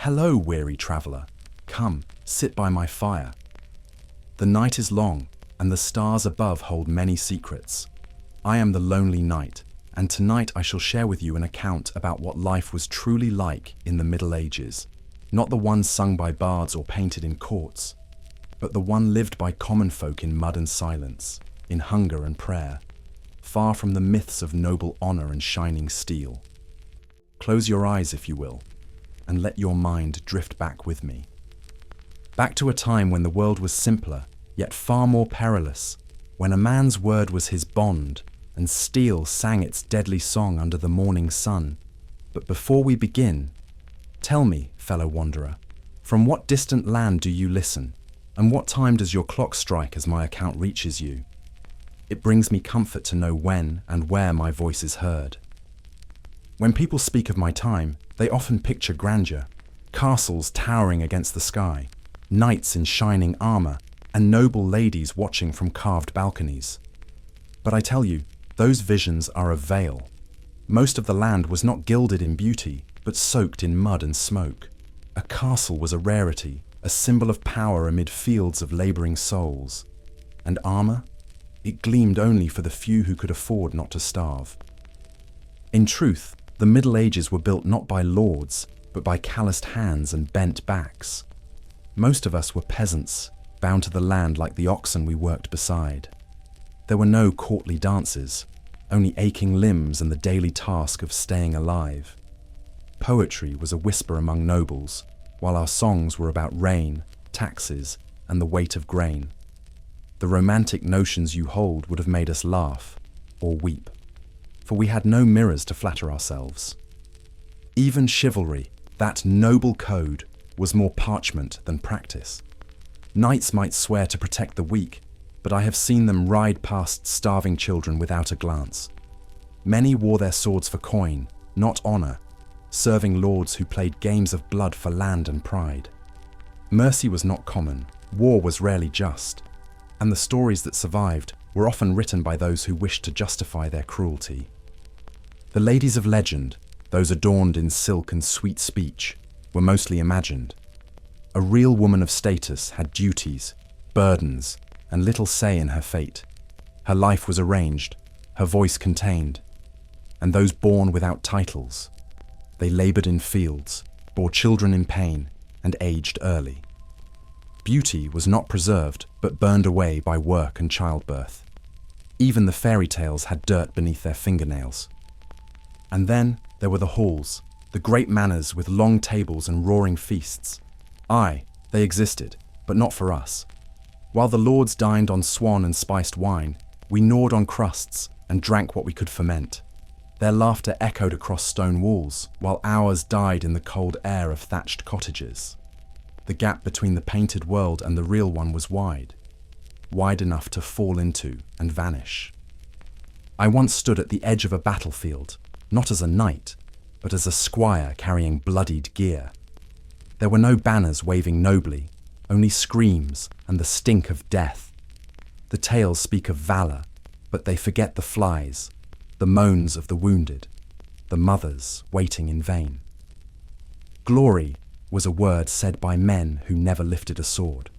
Hello, weary traveller. Come, sit by my fire. The night is long, and the stars above hold many secrets. I am the lonely knight, and tonight I shall share with you an account about what life was truly like in the Middle Ages. Not the one sung by bards or painted in courts, but the one lived by common folk in mud and silence, in hunger and prayer, far from the myths of noble honor and shining steel. Close your eyes, if you will, and let your mind drift back with me. Back to a time when the world was simpler, yet far more perilous, when a man's word was his bond, and steel sang its deadly song under the morning sun. But before we begin, tell me, fellow wanderer, from what distant land do you listen, and what time does your clock strike as my account reaches you? It brings me comfort to know when and where my voice is heard. When people speak of my time, they often picture grandeur, castles towering against the sky, knights in shining armor, and noble ladies watching from carved balconies. But I tell you, those visions are a veil. Most of the land was not gilded in beauty, but soaked in mud and smoke. A castle was a rarity, a symbol of power amid fields of laboring souls. And armor? It gleamed only for the few who could afford not to starve. In truth, the Middle Ages were built not by lords, but by calloused hands and bent backs. Most of us were peasants, bound to the land like the oxen we worked beside. There were no courtly dances, only aching limbs and the daily task of staying alive. Poetry was a whisper among nobles, while our songs were about rain, taxes, and the weight of grain. The romantic notions you hold would have made us laugh or weep, for we had no mirrors to flatter ourselves. Even chivalry, that noble code, was more parchment than practice. Knights might swear to protect the weak, but I have seen them ride past starving children without a glance. Many wore their swords for coin, not honor, serving lords who played games of blood for land and pride. Mercy was not common, war was rarely just, and the stories that survived were often written by those who wished to justify their cruelty. The ladies of legend, those adorned in silk and sweet speech, were mostly imagined. A real woman of status had duties, burdens, and little say in her fate. Her life was arranged, her voice contained. And those born without titles, they labored in fields, bore children in pain, and aged early. Beauty was not preserved, but burned away by work and childbirth. Even the fairy tales had dirt beneath their fingernails. And then there were the halls, the great manors with long tables and roaring feasts. Aye, they existed, but not for us. While the lords dined on swan and spiced wine, we gnawed on crusts and drank what we could ferment. Their laughter echoed across stone walls, while ours died in the cold air of thatched cottages. The gap between the painted world and the real one was wide enough to fall into and vanish. I once stood at the edge of a battlefield, not as a knight, but as a squire carrying bloodied gear. There were no banners waving nobly, only screams and the stink of death. The tales speak of valor, but they forget the flies, the moans of the wounded, the mothers waiting in vain. Glory was a word said by men who never lifted a sword.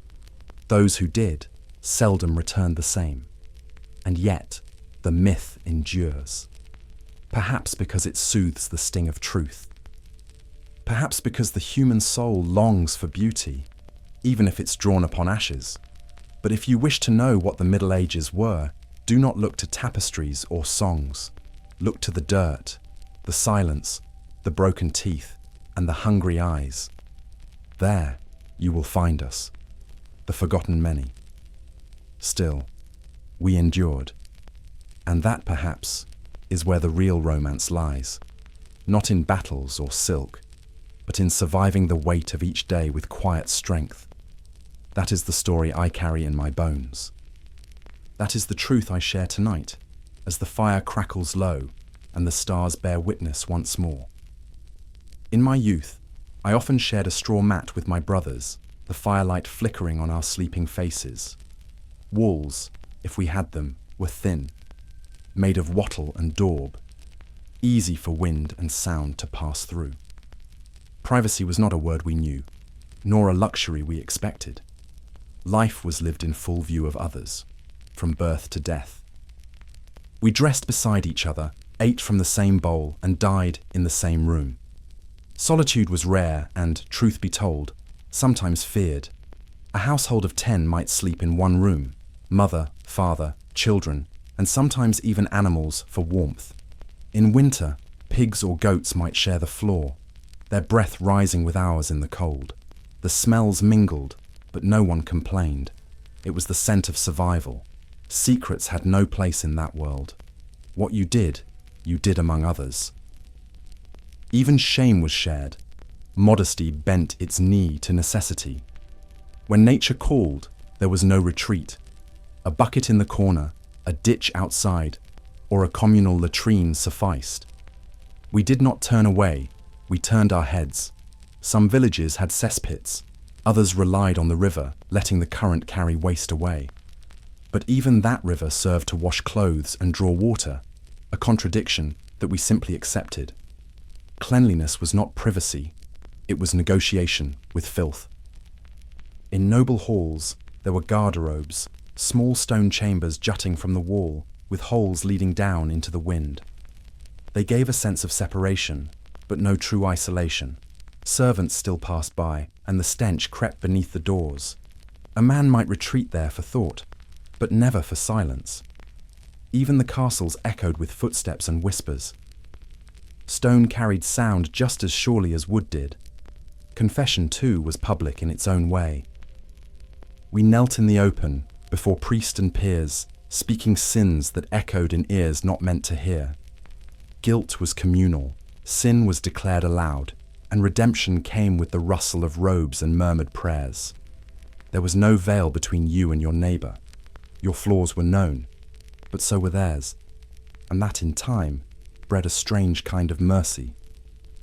Those who did seldom returned the same. And yet, the myth endures. Perhaps because it soothes the sting of truth. Perhaps because the human soul longs for beauty, even if it's drawn upon ashes. But if you wish to know what the Middle Ages were, do not look to tapestries or songs. Look to the dirt, the silence, the broken teeth, and the hungry eyes. There you will find us, the forgotten many. Still, we endured. And that, perhaps, is where the real romance lies. Not in battles or silk, but in surviving the weight of each day with quiet strength. That is the story I carry in my bones. That is the truth I share tonight, as the fire crackles low and the stars bear witness once more. In my youth, I often shared a straw mat with my brothers, the firelight flickering on our sleeping faces. Walls, if we had them, were thin, made of wattle and daub, easy for wind and sound to pass through. Privacy was not a word we knew, nor a luxury we expected. Life was lived in full view of others, from birth to death. We dressed beside each other, ate from the same bowl, and died in the same room. Solitude was rare and, truth be told, sometimes feared. A household of 10 might sleep in one room, mother, father, children, and sometimes even animals for warmth. In winter, pigs or goats might share the floor, their breath rising with ours in the cold. The smells mingled, but no one complained. It was the scent of survival. Secrets had no place in that world. What you did among others. Even shame was shared. Modesty bent its knee to necessity. When nature called, there was no retreat. A bucket in the corner, a ditch outside, or a communal latrine sufficed. We did not turn away, we turned our heads. Some villages had cesspits, others relied on the river, letting the current carry waste away. But even that river served to wash clothes and draw water, a contradiction that we simply accepted. Cleanliness was not privacy, it was negotiation with filth. In noble halls, there were garderobes, small stone chambers jutting from the wall, with holes leading down into the wind. They gave a sense of separation, but no true isolation. Servants still passed by, and the stench crept beneath the doors. A man might retreat there for thought, but never for silence. Even the castles echoed with footsteps and whispers. Stone carried sound just as surely as wood did. Confession, too, was public in its own way. We knelt in the open, before priest and peers, speaking sins that echoed in ears not meant to hear. Guilt was communal, sin was declared aloud, and redemption came with the rustle of robes and murmured prayers. There was no veil between you and your neighbor. Your flaws were known, but so were theirs, and that in time bred a strange kind of mercy.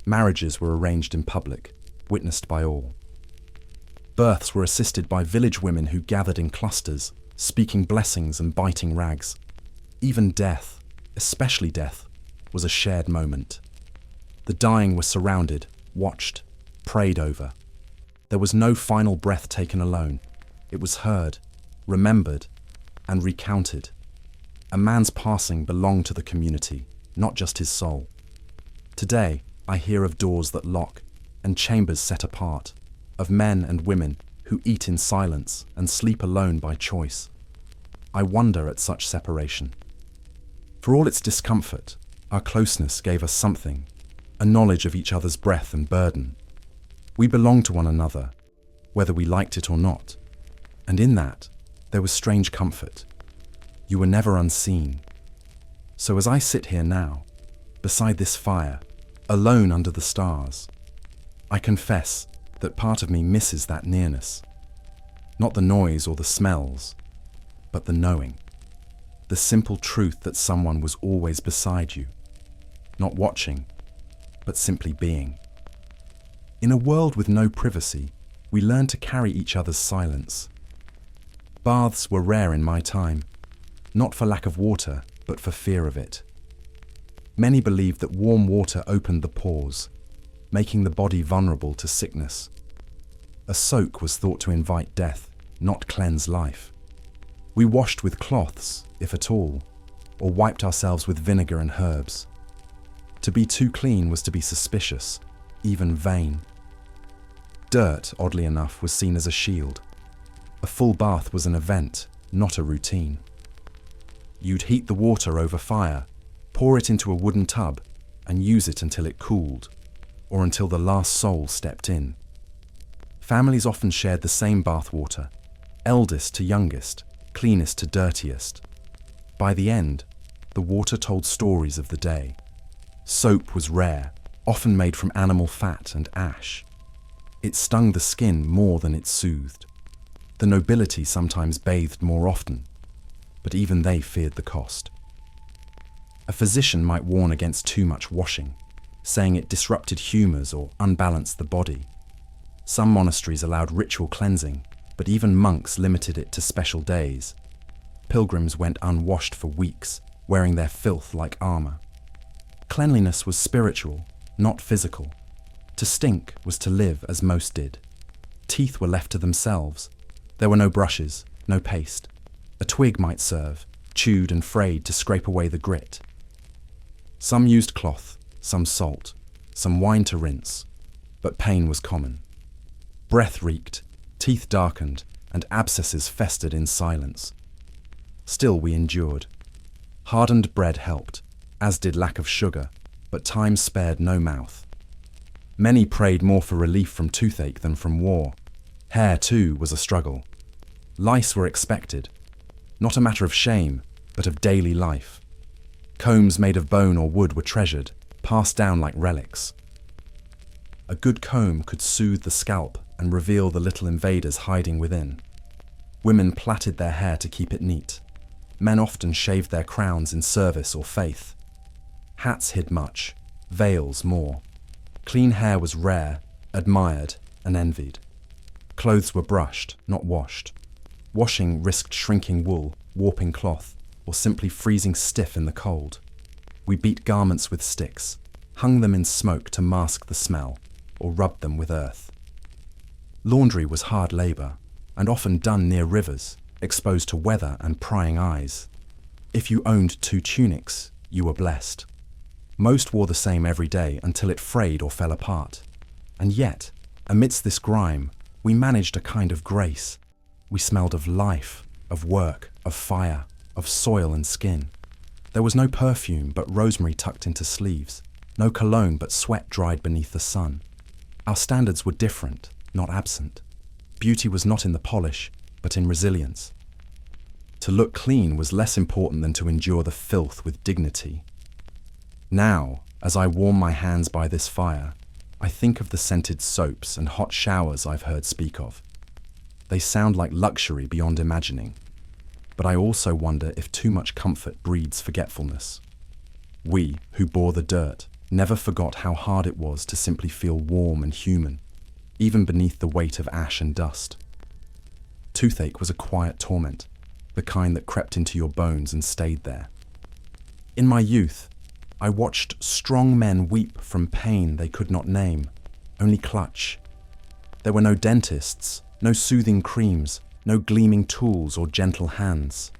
Marriages were arranged in public, witnessed by all. Births were assisted by village women who gathered in clusters, speaking blessings and biting rags. Even death, especially death, was a shared moment. The dying were surrounded, watched, prayed over. There was no final breath taken alone. It was heard, remembered, and recounted. A man's passing belonged to the community, not just his soul. Today, I hear of doors that lock and chambers set apart, of men and women who eat in silence and sleep alone by choice. I wonder at such separation. For all its discomfort, our closeness gave us something, a knowledge of each other's breath and burden. We belonged to one another, whether we liked it or not, and in that, there was strange comfort. You were never unseen. So as I sit here now, beside this fire, alone under the stars, I confess that part of me misses that nearness. Not the noise or the smells, but the knowing. The simple truth that someone was always beside you, not watching, but simply being. In a world with no privacy, we learned to carry each other's silence. Baths were rare in my time, not for lack of water, but for fear of it. Many believed that warm water opened the pores, making the body vulnerable to sickness. A soak was thought to invite death, not cleanse life. We washed with cloths, if at all, or wiped ourselves with vinegar and herbs. To be too clean was to be suspicious, even vain. Dirt, oddly enough, was seen as a shield. A full bath was an event, not a routine. You'd heat the water over fire, pour it into a wooden tub, and use it until it cooled, or until the last soul stepped in. Families often shared the same bath water, eldest to youngest, cleanest to dirtiest. By the end, the water told stories of the day. Soap was rare, often made from animal fat and ash. It stung the skin more than it soothed. The nobility sometimes bathed more often, but even they feared the cost. A physician might warn against too much washing, saying it disrupted humors or unbalanced the body. Some monasteries allowed ritual cleansing, but even monks limited it to special days. Pilgrims went unwashed for weeks, wearing their filth like armor. Cleanliness was spiritual, not physical. To stink was to live as most did. Teeth were left to themselves. There were no brushes, no paste. A twig might serve, chewed and frayed to scrape away the grit. Some used cloth, some salt, some wine to rinse, but pain was common. Breath reeked, teeth darkened, and abscesses festered in silence. Still we endured. Hardened bread helped, as did lack of sugar, but time spared no mouth. Many prayed more for relief from toothache than from war. Hair, too, was a struggle. Lice were expected, not a matter of shame, but of daily life. Combs made of bone or wood were treasured, passed down like relics. A good comb could soothe the scalp and reveal the little invaders hiding within. Women plaited their hair to keep it neat. Men often shaved their crowns in service or faith. Hats hid much, veils more. Clean hair was rare, admired, and envied. Clothes were brushed, not washed. Washing risked shrinking wool, warping cloth, or simply freezing stiff in the cold. We beat garments with sticks, hung them in smoke to mask the smell, or rubbed them with earth. Laundry was hard labour, and often done near rivers, exposed to weather and prying eyes. If you owned 2 tunics, you were blessed. Most wore the same every day until it frayed or fell apart. And yet, amidst this grime, we managed a kind of grace. We smelled of life, of work, of fire, of soil and skin. There was no perfume but rosemary tucked into sleeves, no cologne but sweat dried beneath the sun. Our standards were different, not absent. Beauty was not in the polish, but in resilience. To look clean was less important than to endure the filth with dignity. Now, as I warm my hands by this fire, I think of the scented soaps and hot showers I've heard speak of. They sound like luxury beyond imagining, but I also wonder if too much comfort breeds forgetfulness. We, who bore the dirt, never forgot how hard it was to simply feel warm and human, even beneath the weight of ash and dust. Toothache was a quiet torment, the kind that crept into your bones and stayed there. In my youth, I watched strong men weep from pain they could not name, only clutch. There were no dentists, no soothing creams, no gleaming tools or gentle hands.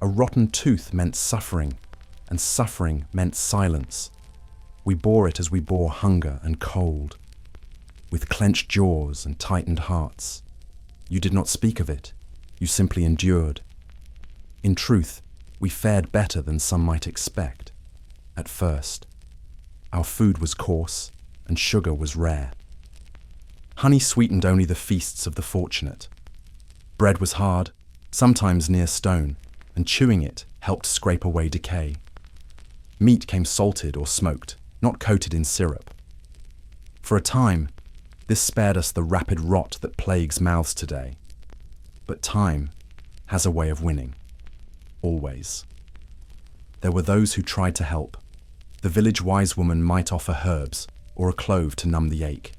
A rotten tooth meant suffering, and suffering meant silence. We bore it as we bore hunger and cold, with clenched jaws and tightened hearts. You did not speak of it, you simply endured. In truth, we fared better than some might expect. At first, our food was coarse and sugar was rare. Honey sweetened only the feasts of the fortunate. Bread was hard, sometimes near stone, and chewing it helped scrape away decay. Meat came salted or smoked, not coated in syrup. For a time, this spared us the rapid rot that plagues mouths today. But time has a way of winning. Always. There were those who tried to help. The village wise woman might offer herbs or a clove to numb the ache.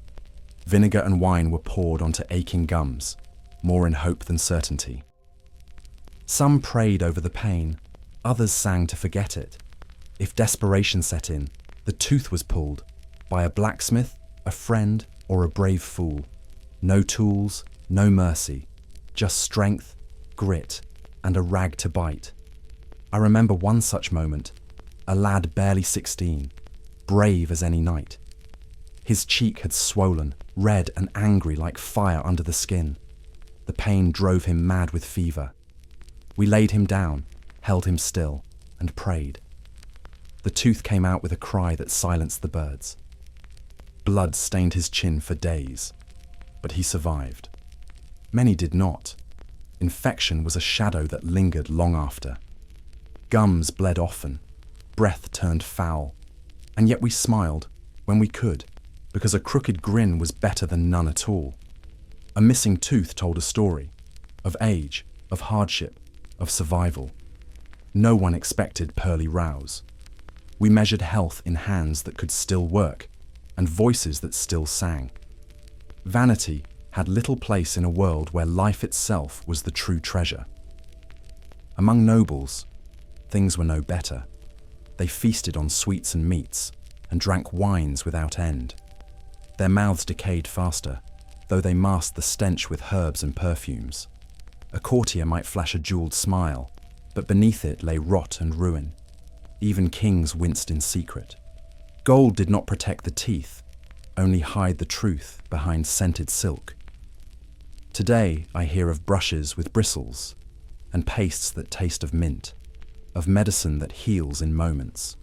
Vinegar and wine were poured onto aching gums, more in hope than certainty. Some prayed over the pain, others sang to forget it. If desperation set in, the tooth was pulled by a blacksmith, a friend, or a brave fool. No tools, no mercy, just strength, grit, and a rag to bite. I remember one such moment, a lad barely 16, brave as any knight. His cheek had swollen, red and angry like fire under the skin. The pain drove him mad with fever. We laid him down, held him still, and prayed. The tooth came out with a cry that silenced the birds. Blood stained his chin for days, but he survived. Many did not. Infection was a shadow that lingered long after. Gums bled often, breath turned foul, and yet we smiled when we could, because a crooked grin was better than none at all. A missing tooth told a story, of age, of hardship, of survival. No one expected pearly rows. We measured health in hands that could still work, and voices that still sang. Vanity had little place in a world where life itself was the true treasure. Among nobles, things were no better. They feasted on sweets and meats, and drank wines without end. Their mouths decayed faster, though they masked the stench with herbs and perfumes. A courtier might flash a jeweled smile, but beneath it lay rot and ruin. Even kings winced in secret. Gold did not protect the teeth, only hide the truth behind scented silk. Today I hear of brushes with bristles, and pastes that taste of mint, of medicine that heals in moments.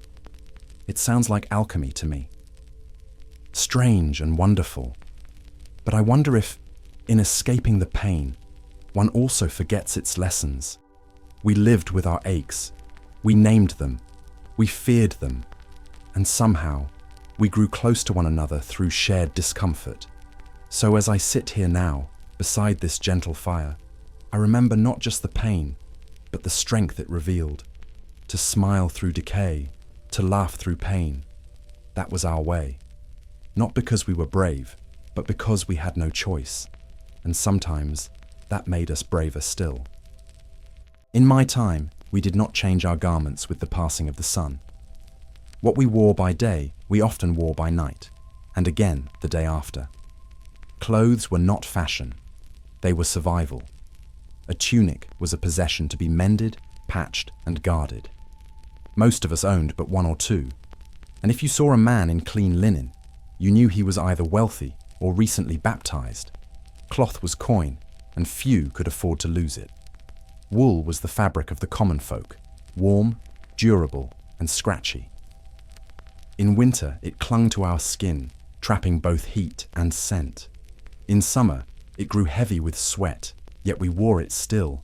It sounds like alchemy to me. Strange and wonderful. But I wonder if, in escaping the pain, one also forgets its lessons. We lived with our aches. We named them. We feared them. And somehow, we grew close to one another through shared discomfort. So as I sit here now, beside this gentle fire, I remember not just the pain, but the strength it revealed. To smile through decay, to laugh through pain. That was our way. Not because we were brave, but because we had no choice. And sometimes, that made us braver still. In my time, we did not change our garments with the passing of the sun. What we wore by day, we often wore by night, and again the day after. Clothes were not fashion. They were survival. A tunic was a possession to be mended, patched, and guarded. Most of us owned but one or two, and if you saw a man in clean linen, you knew he was either wealthy or recently baptized. Cloth was coin, and few could afford to lose it. Wool was the fabric of the common folk, warm, durable, and scratchy. In winter, it clung to our skin, trapping both heat and scent. In summer, it grew heavy with sweat, yet we wore it still.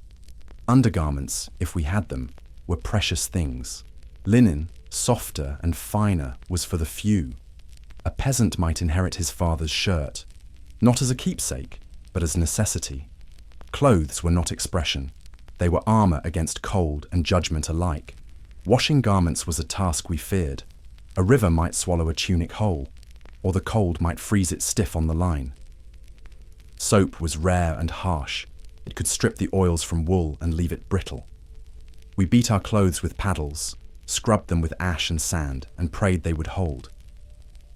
Undergarments, if we had them, were precious things. Linen, softer and finer, was for the few. A peasant might inherit his father's shirt, not as a keepsake, but as necessity. Clothes were not expression. They were armor against cold and judgment alike. Washing garments was a task we feared. A river might swallow a tunic whole, or the cold might freeze it stiff on the line. Soap was rare and harsh. It could strip the oils from wool and leave it brittle. We beat our clothes with paddles, scrubbed them with ash and sand, and prayed they would hold.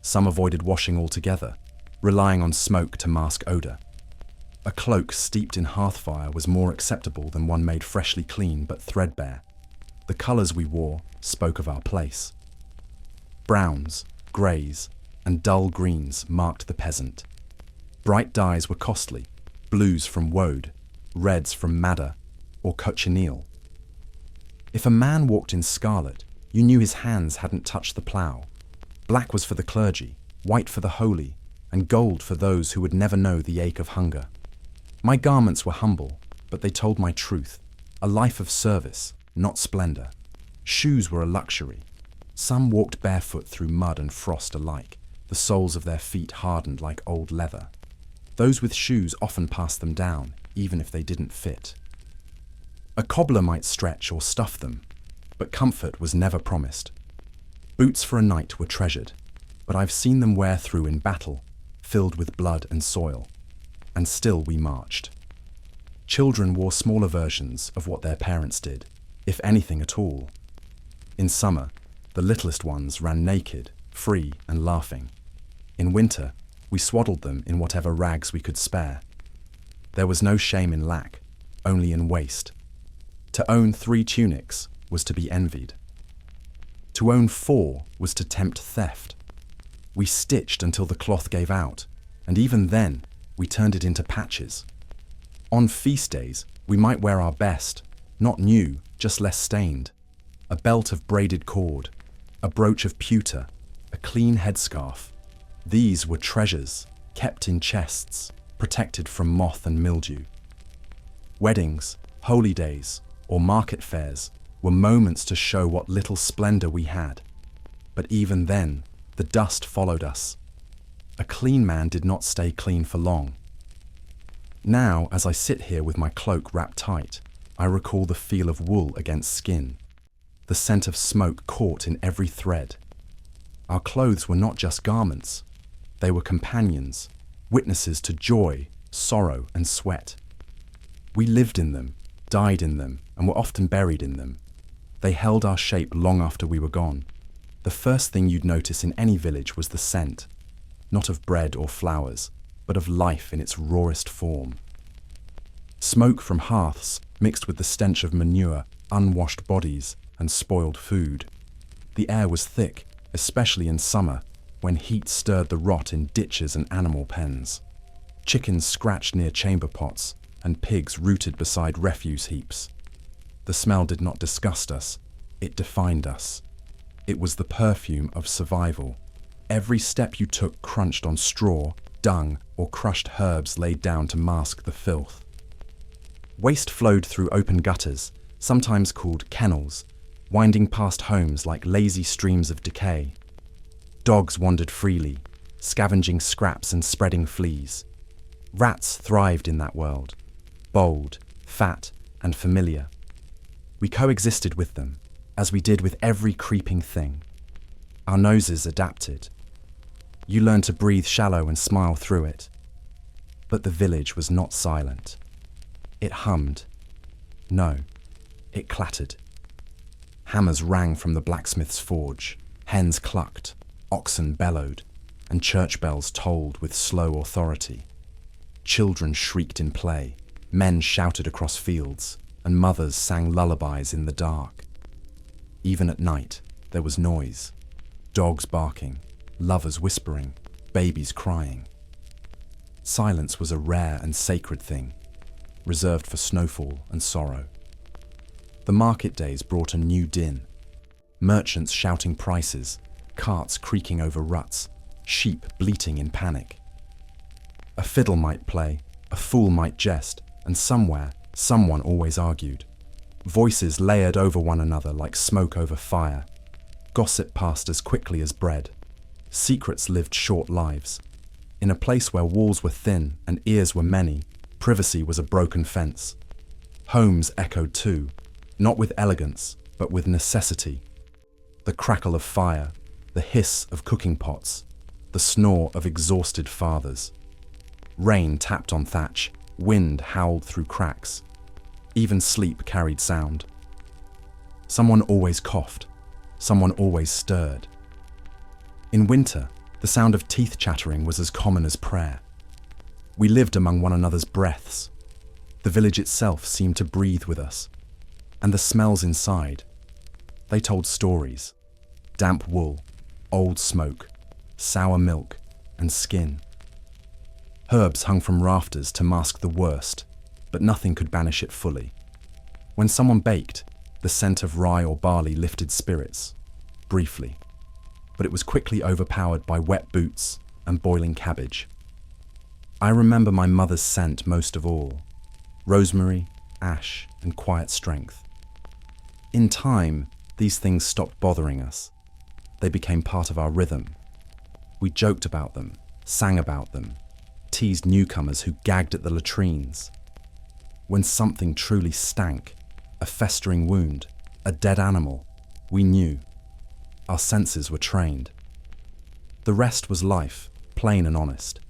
Some avoided washing altogether, relying on smoke to mask odor. A cloak steeped in hearthfire was more acceptable than one made freshly clean but threadbare. The colors we wore spoke of our place. Browns, greys, and dull greens marked the peasant. Bright dyes were costly, blues from woad, reds from madder or cochineal. If a man walked in scarlet, you knew his hands hadn't touched the plough. Black was for the clergy, white for the holy, and gold for those who would never know the ache of hunger. My garments were humble, but they told my truth, a life of service, not splendor. Shoes were a luxury. Some walked barefoot through mud and frost alike, the soles of their feet hardened like old leather. Those with shoes often passed them down, even if they didn't fit. A cobbler might stretch or stuff them, but comfort was never promised. Boots for a night were treasured, but I've seen them wear through in battle, filled with blood and soil. And still we marched. Children wore smaller versions of what their parents did, if anything at all. In summer, the littlest ones ran naked, free and laughing. In winter, we swaddled them in whatever rags we could spare. There was no shame in lack, only in waste. To own 3 tunics was to be envied. To own 4 was to tempt theft. We stitched until the cloth gave out, and even then, we turned it into patches. On feast days, we might wear our best, not new, just less stained. A belt of braided cord, a brooch of pewter, a clean headscarf. These were treasures, kept in chests, protected from moth and mildew. Weddings, holy days, or market fairs were moments to show what little splendor we had. But even then, the dust followed us. A clean man did not stay clean for long. Now, as I sit here with my cloak wrapped tight, I recall the feel of wool against skin, the scent of smoke caught in every thread. Our clothes were not just garments. They were companions, witnesses to joy, sorrow, and sweat. We lived in them, died in them, and were often buried in them. They held our shape long after we were gone. The first thing you'd notice in any village was the scent. not of bread or flowers, but of life in its rawest form. Smoke from hearths mixed with the stench of manure, unwashed bodies, and spoiled food. The air was thick, especially in summer, when heat stirred the rot in ditches and animal pens. Chickens scratched near chamber pots, and pigs rooted beside refuse heaps. The smell did not disgust us, it defined us. It was the perfume of survival. Every step you took crunched on straw, dung, or crushed herbs laid down to mask the filth. Waste flowed through open gutters, sometimes called kennels, winding past homes like lazy streams of decay. Dogs wandered freely, scavenging scraps and spreading fleas. Rats thrived in that world, bold, fat, and familiar. We coexisted with them, as we did with every creeping thing. Our noses adapted. You learned to breathe shallow and smile through it. But the village was not silent. It hummed. No, it clattered. Hammers rang from the blacksmith's forge, hens clucked, oxen bellowed, and church bells tolled with slow authority. Children shrieked in play, men shouted across fields, and mothers sang lullabies in the dark. Even at night, there was noise. Dogs barking, lovers whispering, babies crying. Silence was a rare and sacred thing, reserved for snowfall and sorrow. The market days brought a new din. Merchants shouting prices, carts creaking over ruts, sheep bleating in panic. A fiddle might play, a fool might jest, and somewhere, someone always argued. Voices layered over one another like smoke over fire. Gossip passed as quickly as bread. Secrets lived short lives. In a place where walls were thin and ears were many, privacy was a broken fence. Homes echoed too, not with elegance, but with necessity. The crackle of fire, the hiss of cooking pots, the snore of exhausted fathers. Rain tapped on thatch, wind howled through cracks. Even sleep carried sound. Someone always coughed, someone always stirred. In winter, the sound of teeth chattering was as common as prayer. We lived among one another's breaths. The village itself seemed to breathe with us. And the smells inside, they told stories. Damp wool, old smoke, sour milk, and skin. Herbs hung from rafters to mask the worst, but nothing could banish it fully. When someone baked, the scent of rye or barley lifted spirits, briefly, but it was quickly overpowered by wet boots and boiling cabbage. I remember my mother's scent most of all: rosemary, ash, and quiet strength. In time, these things stopped bothering us. They became part of our rhythm. We joked about them, sang about them, teased newcomers who gagged at the latrines. When something truly stank, a festering wound, a dead animal, we knew. Our senses were trained. The rest was life, plain and honest.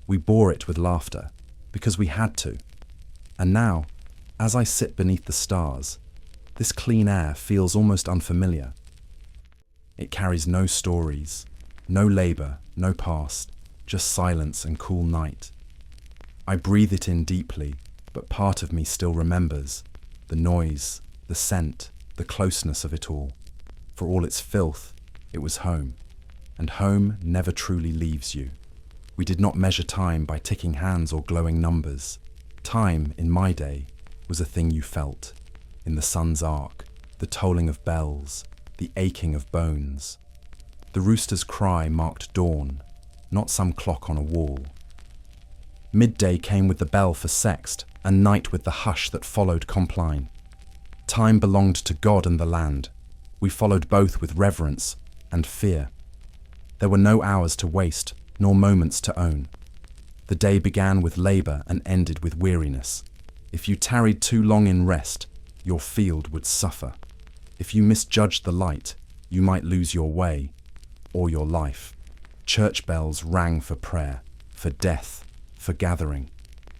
We bore it with laughter, because we had to. And now, as I sit beneath the stars, this clean air feels almost unfamiliar. It carries no stories, no labor, no past, just silence and cool night. I breathe it in deeply, but part of me still remembers the noise, the scent, the closeness of it all. For all its filth, it was home, and home never truly leaves you. We did not measure time by ticking hands or glowing numbers. Time, in my day, was a thing you felt, in the sun's arc, the tolling of bells, the aching of bones. The rooster's cry marked dawn, not some clock on a wall. Midday came with the bell for sext, and night with the hush that followed compline. Time belonged to God and the land. We followed both with reverence and fear. There were no hours to waste, nor moments to own. The day began with labor and ended with weariness. If you tarried too long in rest, your field would suffer. If you misjudged the light, you might lose your way or your life. Church bells rang for prayer, for death, for gathering.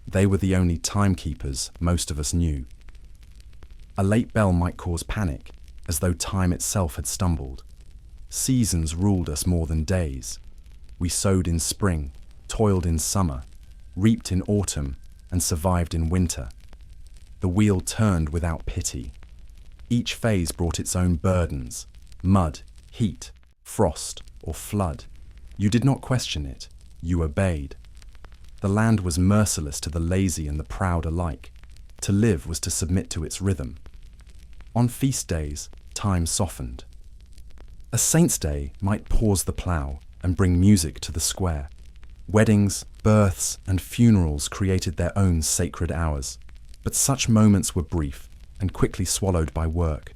They were the only timekeepers most of us knew. A late bell might cause panic, as though time itself had stumbled. Seasons ruled us more than days. We sowed in spring, toiled in summer, reaped in autumn, and survived in winter. The wheel turned without pity. Each phase brought its own burdens: mud, heat, frost, or flood. You did not question it, you obeyed. The land was merciless to the lazy and the proud alike. To live was to submit to its rhythm. On feast days, time softened. A saint's day might pause the plough and bring music to the square. Weddings, births, and funerals created their own sacred hours. But such moments were brief and quickly swallowed by work.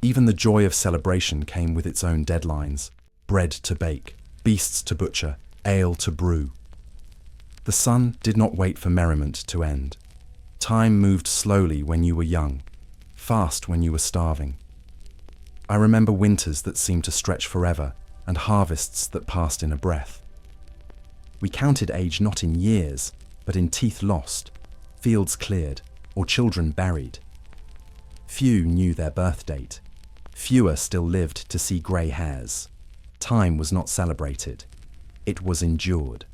Even the joy of celebration came with its own deadlines: bread to bake, beasts to butcher, ale to brew. The sun did not wait for merriment to end. Time moved slowly when you were young, fast when you were starving. I remember winters that seemed to stretch forever and harvests that passed in a breath. We counted age not in years, but in teeth lost, fields cleared, or children buried. Few knew their birth date. Fewer still lived to see grey hairs. Time was not celebrated. It was endured.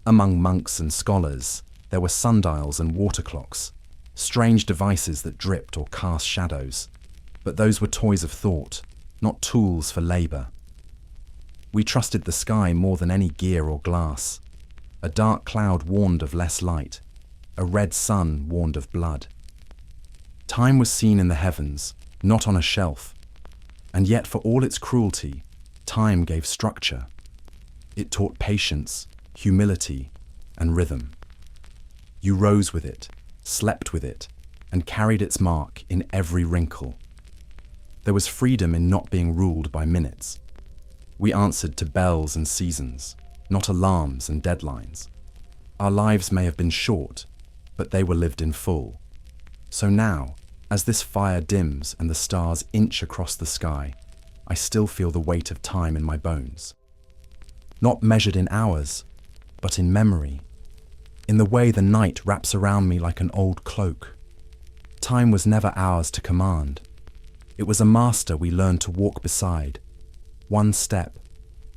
Among monks and scholars, there were sundials and water clocks, strange devices that dripped or cast shadows. But those were toys of thought, not tools for labour. We trusted the sky more than any gear or glass. A dark cloud warned of less light. A red sun warned of blood. Time was seen in the heavens, not on a shelf. And yet, for all its cruelty, time gave structure. It taught patience, humility, and rhythm. You rose with it, slept with it, and carried its mark in every wrinkle. There was freedom in not being ruled by minutes. We answered to bells and seasons, not alarms and deadlines. Our lives may have been short, but they were lived in full. So now, as this fire dims and the stars inch across the sky, I still feel the weight of time in my bones. Not measured in hours, but in memory, in the way the night wraps around me like an old cloak. Time was never ours to command. It was a master we learned to walk beside, one step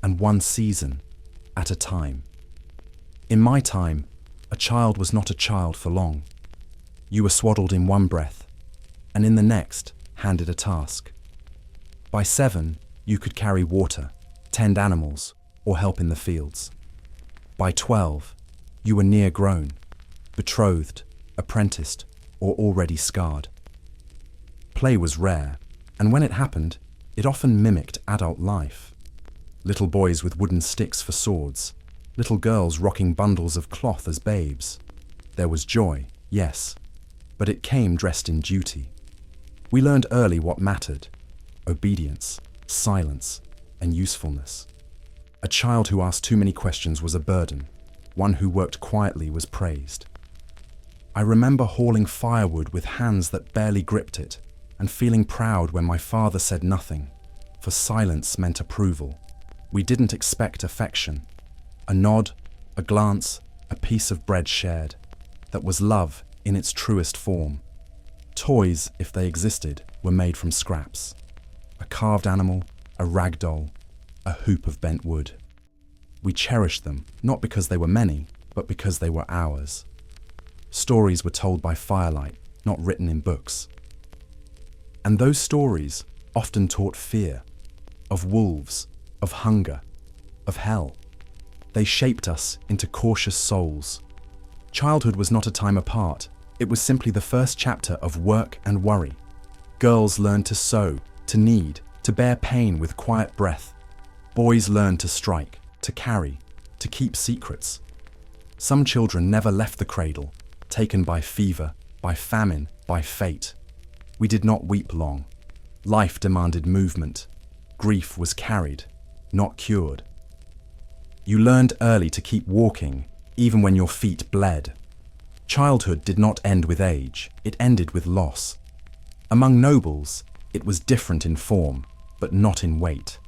and one season at a time. In my time, a child was not a child for long. You were swaddled in one breath, and in the next handed a task. By 7, you could carry water, tend animals, or help in the fields. By 12, you were near grown, betrothed, apprenticed, or already scarred. Play was rare, and when it happened, it often mimicked adult life. Little boys with wooden sticks for swords, little girls rocking bundles of cloth as babes. There was joy, yes, but it came dressed in duty. We learned early what mattered: obedience, silence, and usefulness. A child who asked too many questions was a burden. One who worked quietly was praised. I remember hauling firewood with hands that barely gripped it, and feeling proud when my father said nothing, for silence meant approval. We didn't expect affection. A nod, a glance, a piece of bread shared. That was love in its truest form. Toys, if they existed, were made from scraps. A carved animal, a rag doll, a hoop of bent wood. We cherished them, not because they were many, but because they were ours. Stories were told by firelight, not written in books. And those stories often taught fear, of wolves, of hunger, of hell. They shaped us into cautious souls. Childhood was not a time apart. It was simply the first chapter of work and worry. Girls learned to sew, to knead, to bear pain with quiet breath. Boys learned to strike, to carry, to keep secrets. Some children never left the cradle, taken by fever, by famine, by fate. We did not weep long. Life demanded movement. Grief was carried, not cured. You learned early to keep walking, even when your feet bled. Childhood did not end with age, it ended with loss. Among nobles, it was different in form, but not in weight.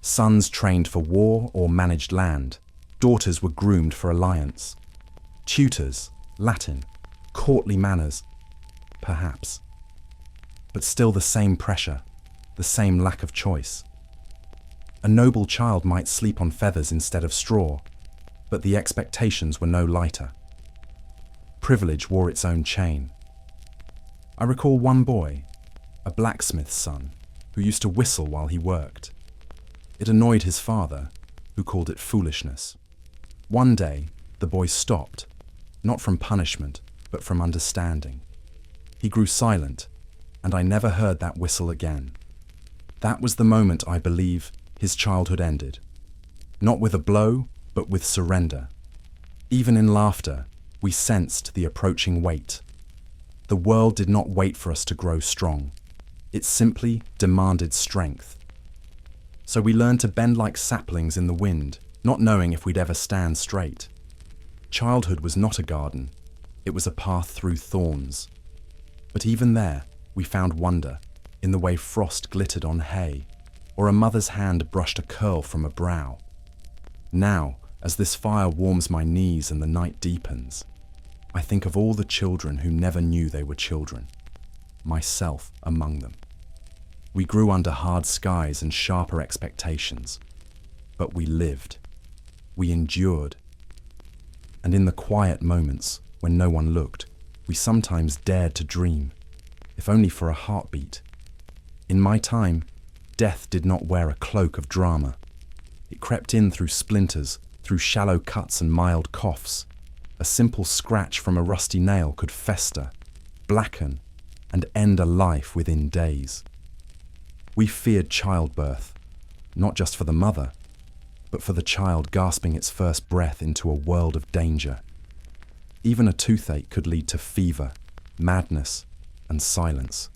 Sons trained for war or managed land. Daughters were groomed for alliance. Tutors, Latin, courtly manners, perhaps. But still the same pressure, the same lack of choice. A noble child might sleep on feathers instead of straw, but the expectations were no lighter. Privilege wore its own chain. I recall one boy, a blacksmith's son, who used to whistle while he worked. It annoyed his father, who called it foolishness. One day, the boy stopped, not from punishment, but from understanding. He grew silent, and I never heard that whistle again. That was the moment, I believe, his childhood ended. Not with a blow, but with surrender. Even in laughter, we sensed the approaching weight. The world did not wait for us to grow strong. It simply demanded strength. So we learned to bend like saplings in the wind, not knowing if we'd ever stand straight. Childhood was not a garden. It was a path through thorns. But even there, we found wonder in the way frost glittered on hay, or a mother's hand brushed a curl from a brow. Now, as this fire warms my knees and the night deepens, I think of all the children who never knew they were children, myself among them. We grew under hard skies and sharper expectations, but we lived. We endured. And in the quiet moments, when no one looked, we sometimes dared to dream, if only for a heartbeat. In my time, death did not wear a cloak of drama. It crept in through splinters, through shallow cuts and mild coughs. A simple scratch from a rusty nail could fester, blacken, and end a life within days. We feared childbirth, not just for the mother, but for the child gasping its first breath into a world of danger. Even a toothache could lead to fever, madness, and silence.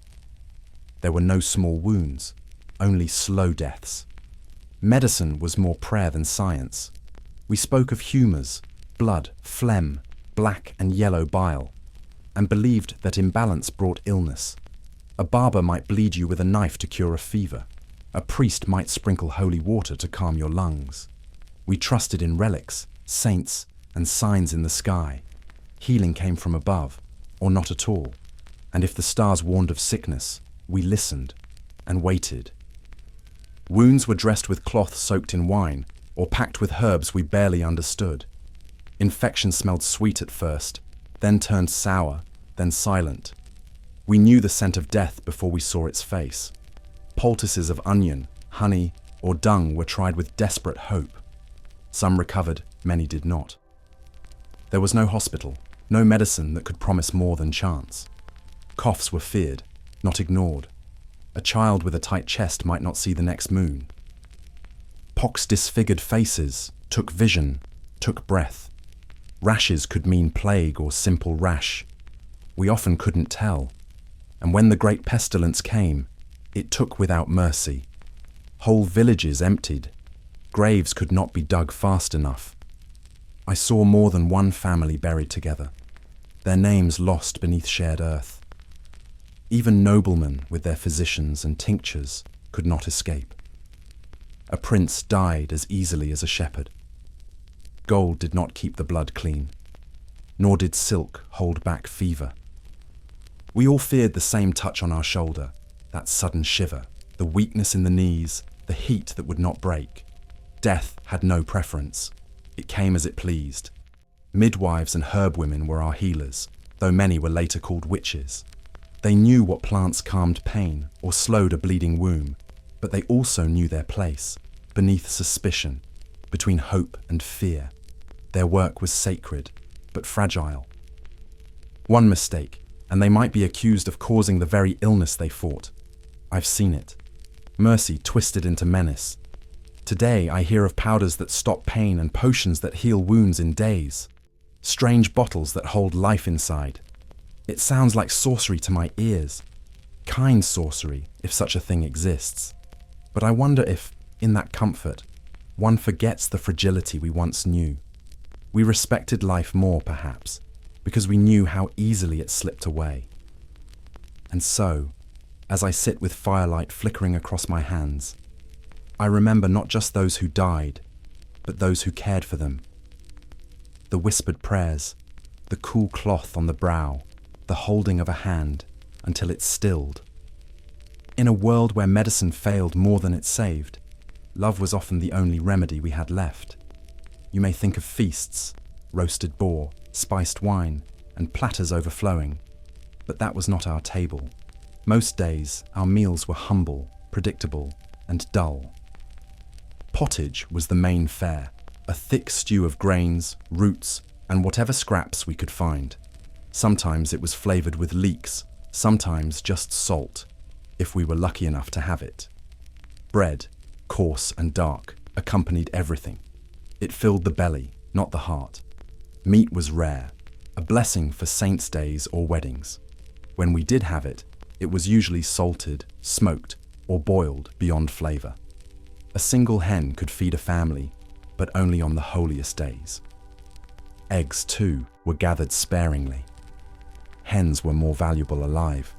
There were no small wounds, only slow deaths. Medicine was more prayer than science. We spoke of humours, blood, phlegm, black and yellow bile, and believed that imbalance brought illness. A barber might bleed you with a knife to cure a fever. A priest might sprinkle holy water to calm your lungs. We trusted in relics, saints, and signs in the sky. Healing came from above, or not at all. And if the stars warned of sickness, we listened and waited. Wounds were dressed with cloth soaked in wine, or packed with herbs we barely understood. Infection smelled sweet at first, then turned sour, then silent. We knew the scent of death before we saw its face. Poultices of onion, honey, or dung were tried with desperate hope. Some recovered, many did not. There was no hospital, no medicine that could promise more than chance. Coughs were feared, not ignored. A child with a tight chest might not see the next moon. Pox disfigured faces took vision, took breath. Rashes could mean plague or simple rash. We often couldn't tell. And when the great pestilence came, it took without mercy. Whole villages emptied. Graves could not be dug fast enough. I saw more than one family buried together, their names lost beneath shared earth. Even noblemen with their physicians and tinctures could not escape. A prince died as easily as a shepherd. Gold did not keep the blood clean, nor did silk hold back fever. We all feared the same touch on our shoulder, that sudden shiver, the weakness in the knees, the heat that would not break. Death had no preference. It came as it pleased. Midwives and herb women were our healers, though many were later called witches. They knew what plants calmed pain or slowed a bleeding womb, but they also knew their place, beneath suspicion, between hope and fear. Their work was sacred, but fragile. One mistake, and they might be accused of causing the very illness they fought. I've seen it. Mercy twisted into menace. Today I hear of powders that stop pain and potions that heal wounds in days. Strange bottles that hold life inside. It sounds like sorcery to my ears. Kind sorcery, if such a thing exists. But I wonder if, in that comfort, one forgets the fragility we once knew. We respected life more, perhaps, because we knew how easily it slipped away. And so, as I sit with firelight flickering across my hands, I remember not just those who died, but those who cared for them. The whispered prayers, the cool cloth on the brow, the holding of a hand until it stilled. In a world where medicine failed more than it saved, love was often the only remedy we had left. You may think of feasts, roasted boar, spiced wine, and platters overflowing, but that was not our table. Most days, our meals were humble, predictable, and dull. Pottage was the main fare, a thick stew of grains, roots, and whatever scraps we could find. Sometimes it was flavored with leeks, sometimes just salt, if we were lucky enough to have it. Bread, coarse and dark, accompanied everything. It filled the belly, not the heart. Meat was rare, a blessing for saints' days or weddings. When we did have it, it was usually salted, smoked, or boiled beyond flavor. A single hen could feed a family, but only on the holiest days. Eggs, too, were gathered sparingly. Hens were more valuable alive.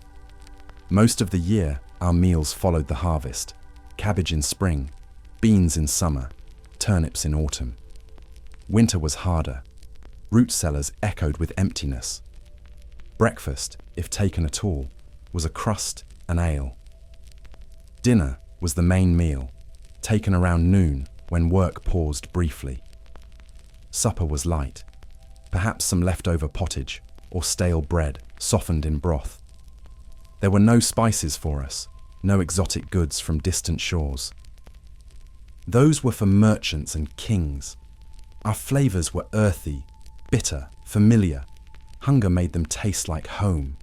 Most of the year, our meals followed the harvest: cabbage in spring, beans in summer, turnips in autumn. Winter was harder. Root cellars echoed with emptiness. Breakfast, if taken at all, was a crust and ale. Dinner was the main meal, taken around noon when work paused briefly. Supper was light, perhaps some leftover pottage or stale bread softened in broth. There were no spices for us, no exotic goods from distant shores. Those were for merchants and kings. Our flavors were earthy, bitter, familiar. Hunger made them taste like home.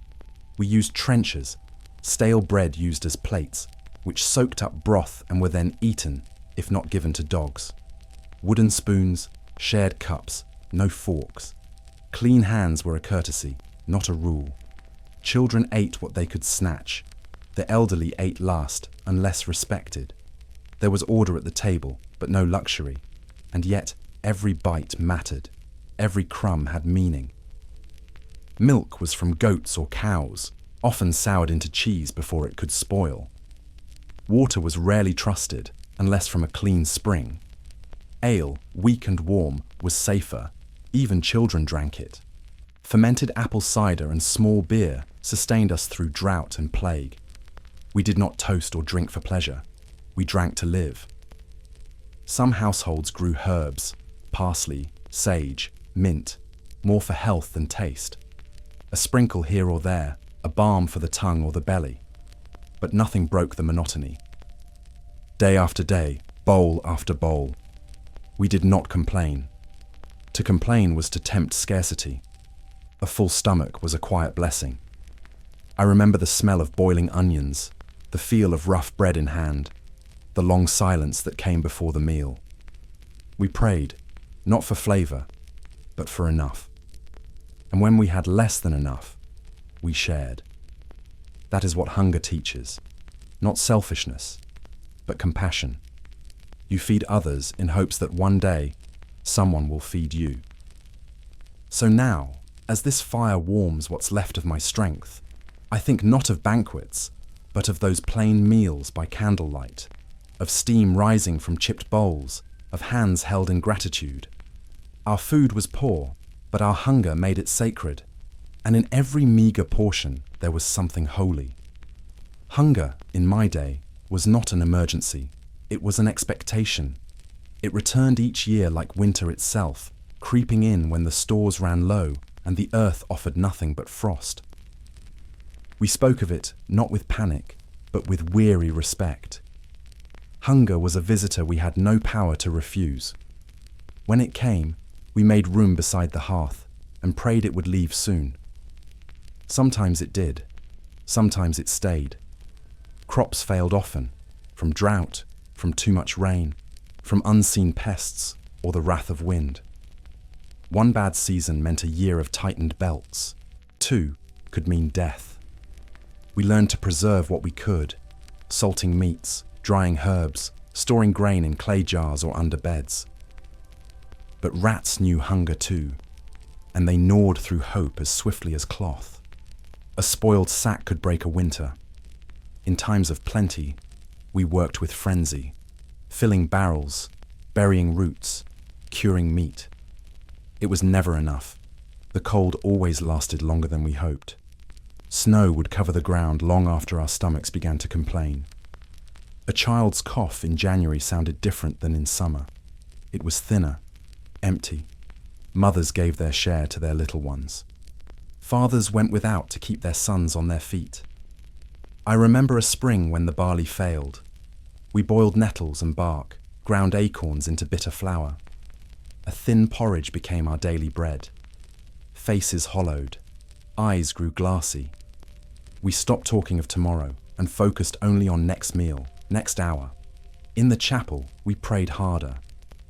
We used trenchers, stale bread used as plates, which soaked up broth and were then eaten, if not given to dogs. Wooden spoons, shared cups, no forks. Clean hands were a courtesy, not a rule. Children ate what they could snatch. The elderly ate last, unless respected. There was order at the table, but no luxury. And yet, every bite mattered. Every crumb had meaning. Milk was from goats or cows, often soured into cheese before it could spoil. Water was rarely trusted, unless from a clean spring. Ale, weak and warm, was safer. Even children drank it. Fermented apple cider and small beer sustained us through drought and plague. We did not toast or drink for pleasure. We drank to live. Some households grew herbs, parsley, sage, mint, more for health than taste. A sprinkle here or there, a balm for the tongue or the belly. But nothing broke the monotony. Day after day, bowl after bowl. We did not complain. To complain was to tempt scarcity. A full stomach was a quiet blessing. I remember the smell of boiling onions, the feel of rough bread in hand, the long silence that came before the meal. We prayed, not for flavor, but for enough. And when we had less than enough, we shared. That is what hunger teaches. Not selfishness, but compassion. You feed others in hopes that one day, someone will feed you. So now, as this fire warms what's left of my strength, I think not of banquets, but of those plain meals by candlelight, of steam rising from chipped bowls, of hands held in gratitude. Our food was poor, but our hunger made it sacred, and in every meager portion there was something holy. Hunger, in my day, was not an emergency, it was an expectation. It returned each year like winter itself, creeping in when the stores ran low and the earth offered nothing but frost. We spoke of it not with panic, but with weary respect. Hunger was a visitor we had no power to refuse. When it came, we made room beside the hearth and prayed it would leave soon. Sometimes it did, sometimes it stayed. Crops failed often, from drought, from too much rain, from unseen pests or the wrath of wind. One bad season meant a year of tightened belts. Two could mean death. We learned to preserve what we could, salting meats, drying herbs, storing grain in clay jars or under beds. But rats knew hunger too, and they gnawed through hope as swiftly as cloth. A spoiled sack could break a winter. In times of plenty, we worked with frenzy, filling barrels, burying roots, curing meat. It was never enough. The cold always lasted longer than we hoped. Snow would cover the ground long after our stomachs began to complain. A child's cough in January sounded different than in summer. It was thinner, empty. Mothers gave their share to their little ones. Fathers went without to keep their sons on their feet. I remember a spring when the barley failed. We boiled nettles and bark, ground acorns into bitter flour. A thin porridge became our daily bread. Faces hollowed, eyes grew glassy. We stopped talking of tomorrow and focused only on next meal, next hour. In the chapel, we prayed harder,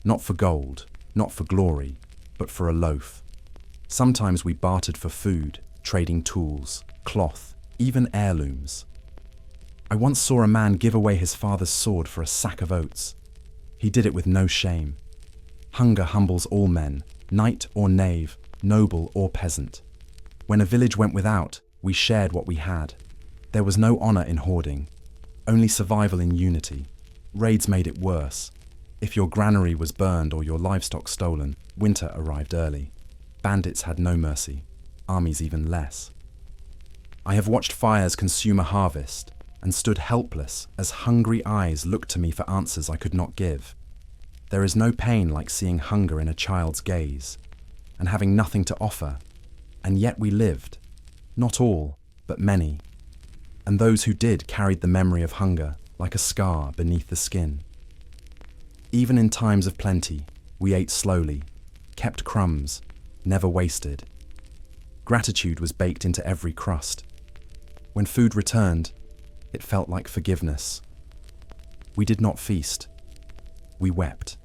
not for gold, not for glory, but for a loaf. Sometimes we bartered for food, trading tools, cloth, even heirlooms. I once saw a man give away his father's sword for a sack of oats. He did it with no shame. Hunger humbles all men, knight or knave, noble or peasant. When a village went without, we shared what we had. There was no honor in hoarding, only survival in unity. Raids made it worse. If your granary was burned or your livestock stolen, winter arrived early. Bandits had no mercy, armies even less. I have watched fires consume a harvest and stood helpless as hungry eyes looked to me for answers I could not give. There is no pain like seeing hunger in a child's gaze and having nothing to offer, and yet we lived. Not all, but many. And those who did carried the memory of hunger like a scar beneath the skin. Even in times of plenty, we ate slowly, kept crumbs, never wasted. Gratitude was baked into every crust. When food returned, it felt like forgiveness. We did not feast. We wept.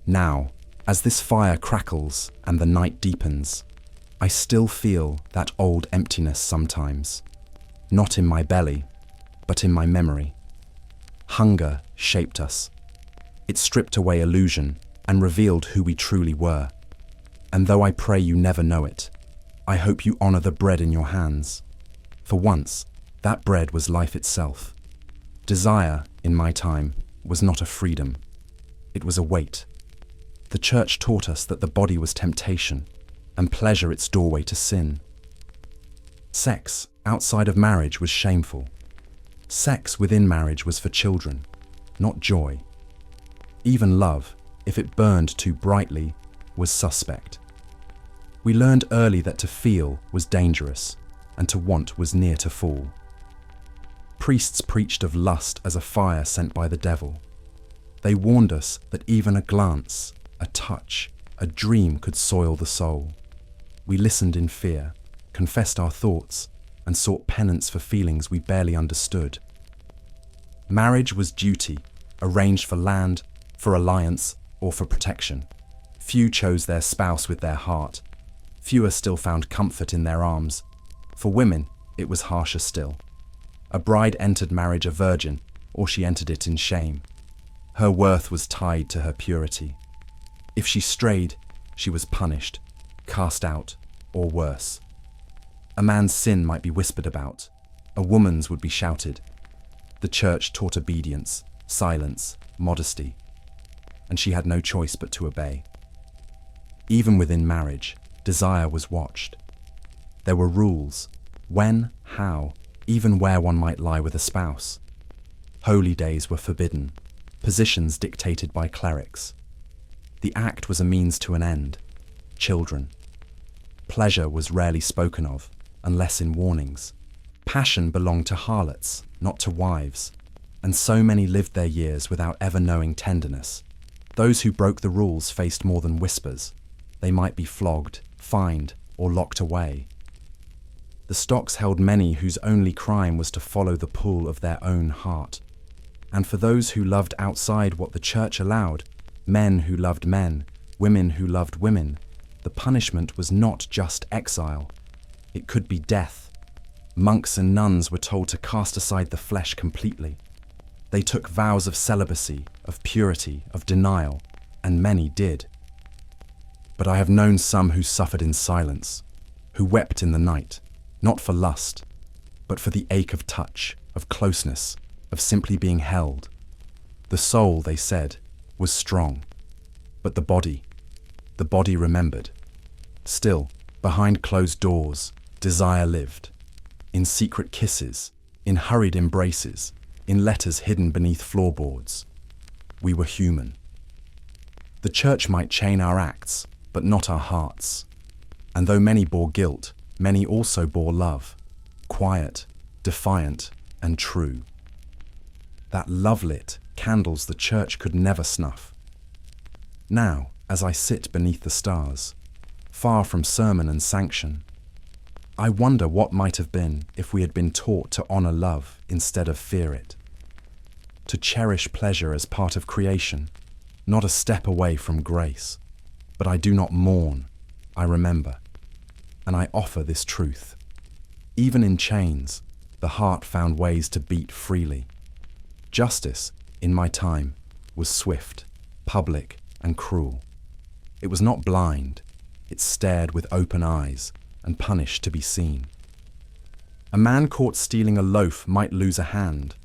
Now, as this fire crackles and the night deepens, I still feel that old emptiness sometimes. Not in my belly, but in my memory. Hunger shaped us. It stripped away illusion and revealed who we truly were. And though I pray you never know it, I hope you honor the bread in your hands. For once, that bread was life itself. Desire, in my time, was not a freedom. It was a weight. The church taught us that the body was temptation, and pleasure its doorway to sin. Sex outside of marriage was shameful. Sex within marriage was for children, not joy. Even love, if it burned too brightly, was suspect. We learned early that to feel was dangerous, and to want was near to fall. Priests preached of lust as a fire sent by the devil. They warned us that even a glance, a touch, a dream could soil the soul. We listened in fear, confessed our thoughts, and sought penance for feelings we barely understood. Marriage was duty, arranged for land, for alliance, or for protection. Few chose their spouse with their heart. Fewer still found comfort in their arms. For women, it was harsher still. A bride entered marriage a virgin, or she entered it in shame. Her worth was tied to her purity. If she strayed, she was punished, cast out, or worse. A man's sin might be whispered about. A woman's would be shouted. The church taught obedience, silence, modesty, and she had no choice but to obey. Even within marriage, desire was watched. There were rules, when, how, even where one might lie with a spouse. Holy days were forbidden, positions dictated by clerics. The act was a means to an end, children. Pleasure was rarely spoken of, unless in warnings. Passion belonged to harlots, not to wives, and so many lived their years without ever knowing tenderness. Those who broke the rules faced more than whispers. They might be flogged, fined, or locked away. The stocks held many whose only crime was to follow the pull of their own heart. And for those who loved outside what the church allowed, men who loved men, women who loved women, the punishment was not just exile. It could be death. Monks and nuns were told to cast aside the flesh completely. They took vows of celibacy, of purity, of denial, and many did. But I have known some who suffered in silence, who wept in the night, not for lust, but for the ache of touch, of closeness, of simply being held. The soul, they said, was strong, but the body remembered. Still, behind closed doors, desire lived. In secret kisses, in hurried embraces, in letters hidden beneath floorboards. We were human. The church might chain our acts, but not our hearts. And though many bore guilt, many also bore love, quiet, defiant, and true. That love-lit candles the church could never snuff. Now, as I sit beneath the stars, far from sermon and sanction, I wonder what might have been if we had been taught to honor love instead of fear it. To cherish pleasure as part of creation, not a step away from grace. But I do not mourn, I remember, and I offer this truth. Even in chains, the heart found ways to beat freely. Justice, in my time, was swift, public, and cruel. It was not blind, it stared with open eyes and punished to be seen. A man caught stealing a loaf might lose a hand.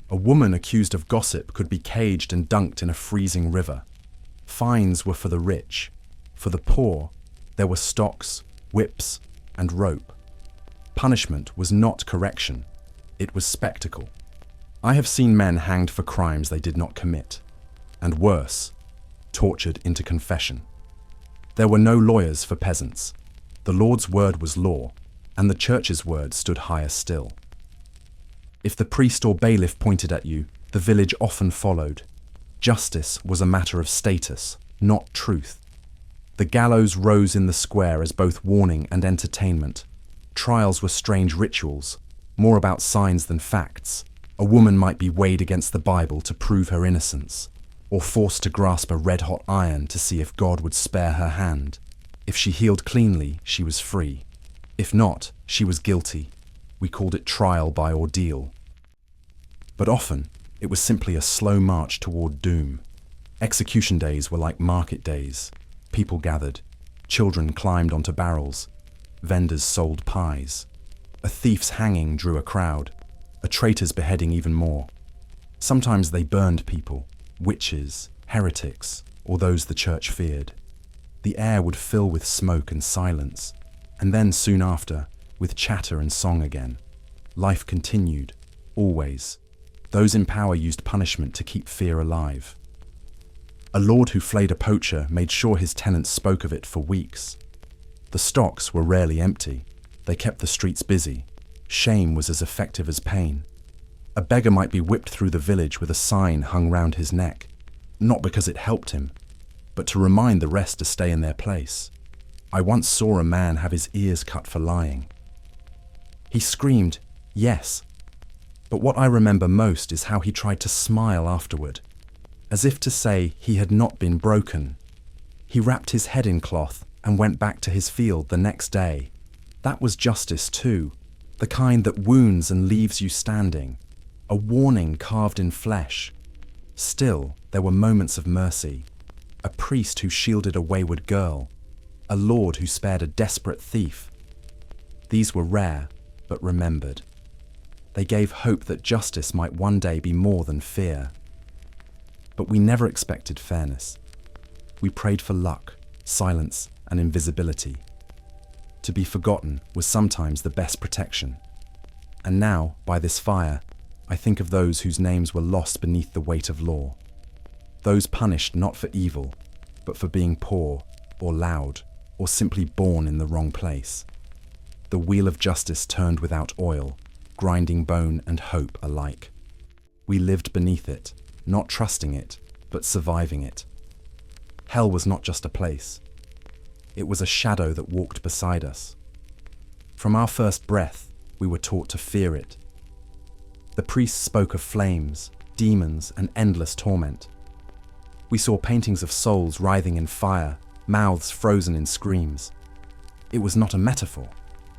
A woman accused of gossip could be caged and dunked in a freezing river. Fines were for the rich. For the poor, there were stocks, whips, and rope. Punishment was not correction, it was spectacle. I have seen men hanged for crimes they did not commit, and worse, tortured into confession. There were no lawyers for peasants. The Lord's word was law, and the church's word stood higher still. If the priest or bailiff pointed at you, the village often followed. Justice was a matter of status, not truth. The gallows rose in the square as both warning and entertainment. Trials were strange rituals, more about signs than facts. A woman might be weighed against the Bible to prove her innocence, or forced to grasp a red-hot iron to see if God would spare her hand. If she healed cleanly, she was free. If not, she was guilty. We called it trial by ordeal. But often, it was simply a slow march toward doom. Execution days were like market days. People gathered. Children climbed onto barrels. Vendors sold pies. A thief's hanging drew a crowd. A traitor's beheading even more. Sometimes they burned people, witches, heretics, or those the church feared. The air would fill with smoke and silence, and then soon after, with chatter and song again. Life continued, always. Those in power used punishment to keep fear alive. A lord who flayed a poacher made sure his tenants spoke of it for weeks. The stocks were rarely empty. They kept the streets busy. Shame was as effective as pain. A beggar might be whipped through the village with a sign hung round his neck, not because it helped him, but to remind the rest to stay in their place. I once saw a man have his ears cut for lying. He screamed, yes, but what I remember most is how he tried to smile afterward, as if to say he had not been broken. He wrapped his head in cloth and went back to his field the next day. That was justice too, the kind that wounds and leaves you standing, a warning carved in flesh. Still, there were moments of mercy. A priest who shielded a wayward girl, a lord who spared a desperate thief. These were rare, but remembered. They gave hope that justice might one day be more than fear. But we never expected fairness. We prayed for luck, silence, and invisibility. To be forgotten was sometimes the best protection. And now, by this fire, I think of those whose names were lost beneath the weight of law. Those punished not for evil, but for being poor, or loud, or simply born in the wrong place. The wheel of justice turned without oil, grinding bone and hope alike. We lived beneath it, not trusting it, but surviving it. Hell was not just a place. It was a shadow that walked beside us. From our first breath, we were taught to fear it. The priests spoke of flames, demons, and endless torment. We saw paintings of souls writhing in fire, mouths frozen in screams. It was not a metaphor,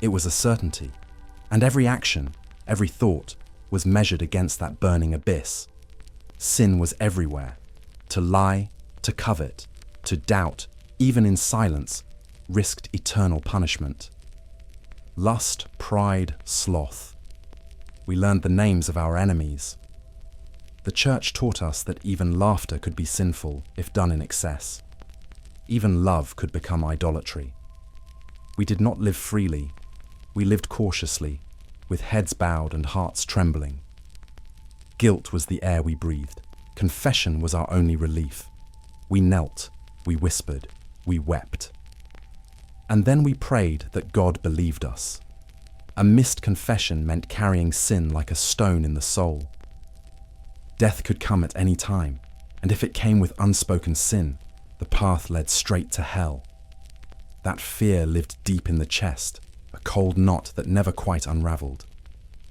it was a certainty. And every action, every thought, was measured against that burning abyss. Sin was everywhere. To lie, to covet, to doubt, even in silence, risked eternal punishment. Lust, pride, sloth. We learned the names of our enemies. The church taught us that even laughter could be sinful if done in excess. Even love could become idolatry. We did not live freely. We lived cautiously, with heads bowed and hearts trembling. Guilt was the air we breathed. Confession was our only relief. We knelt, we whispered, we wept. And then we prayed that God believed us. A missed confession meant carrying sin like a stone in the soul. Death could come at any time, and if it came with unspoken sin, the path led straight to hell. That fear lived deep in the chest, a cold knot that never quite unraveled.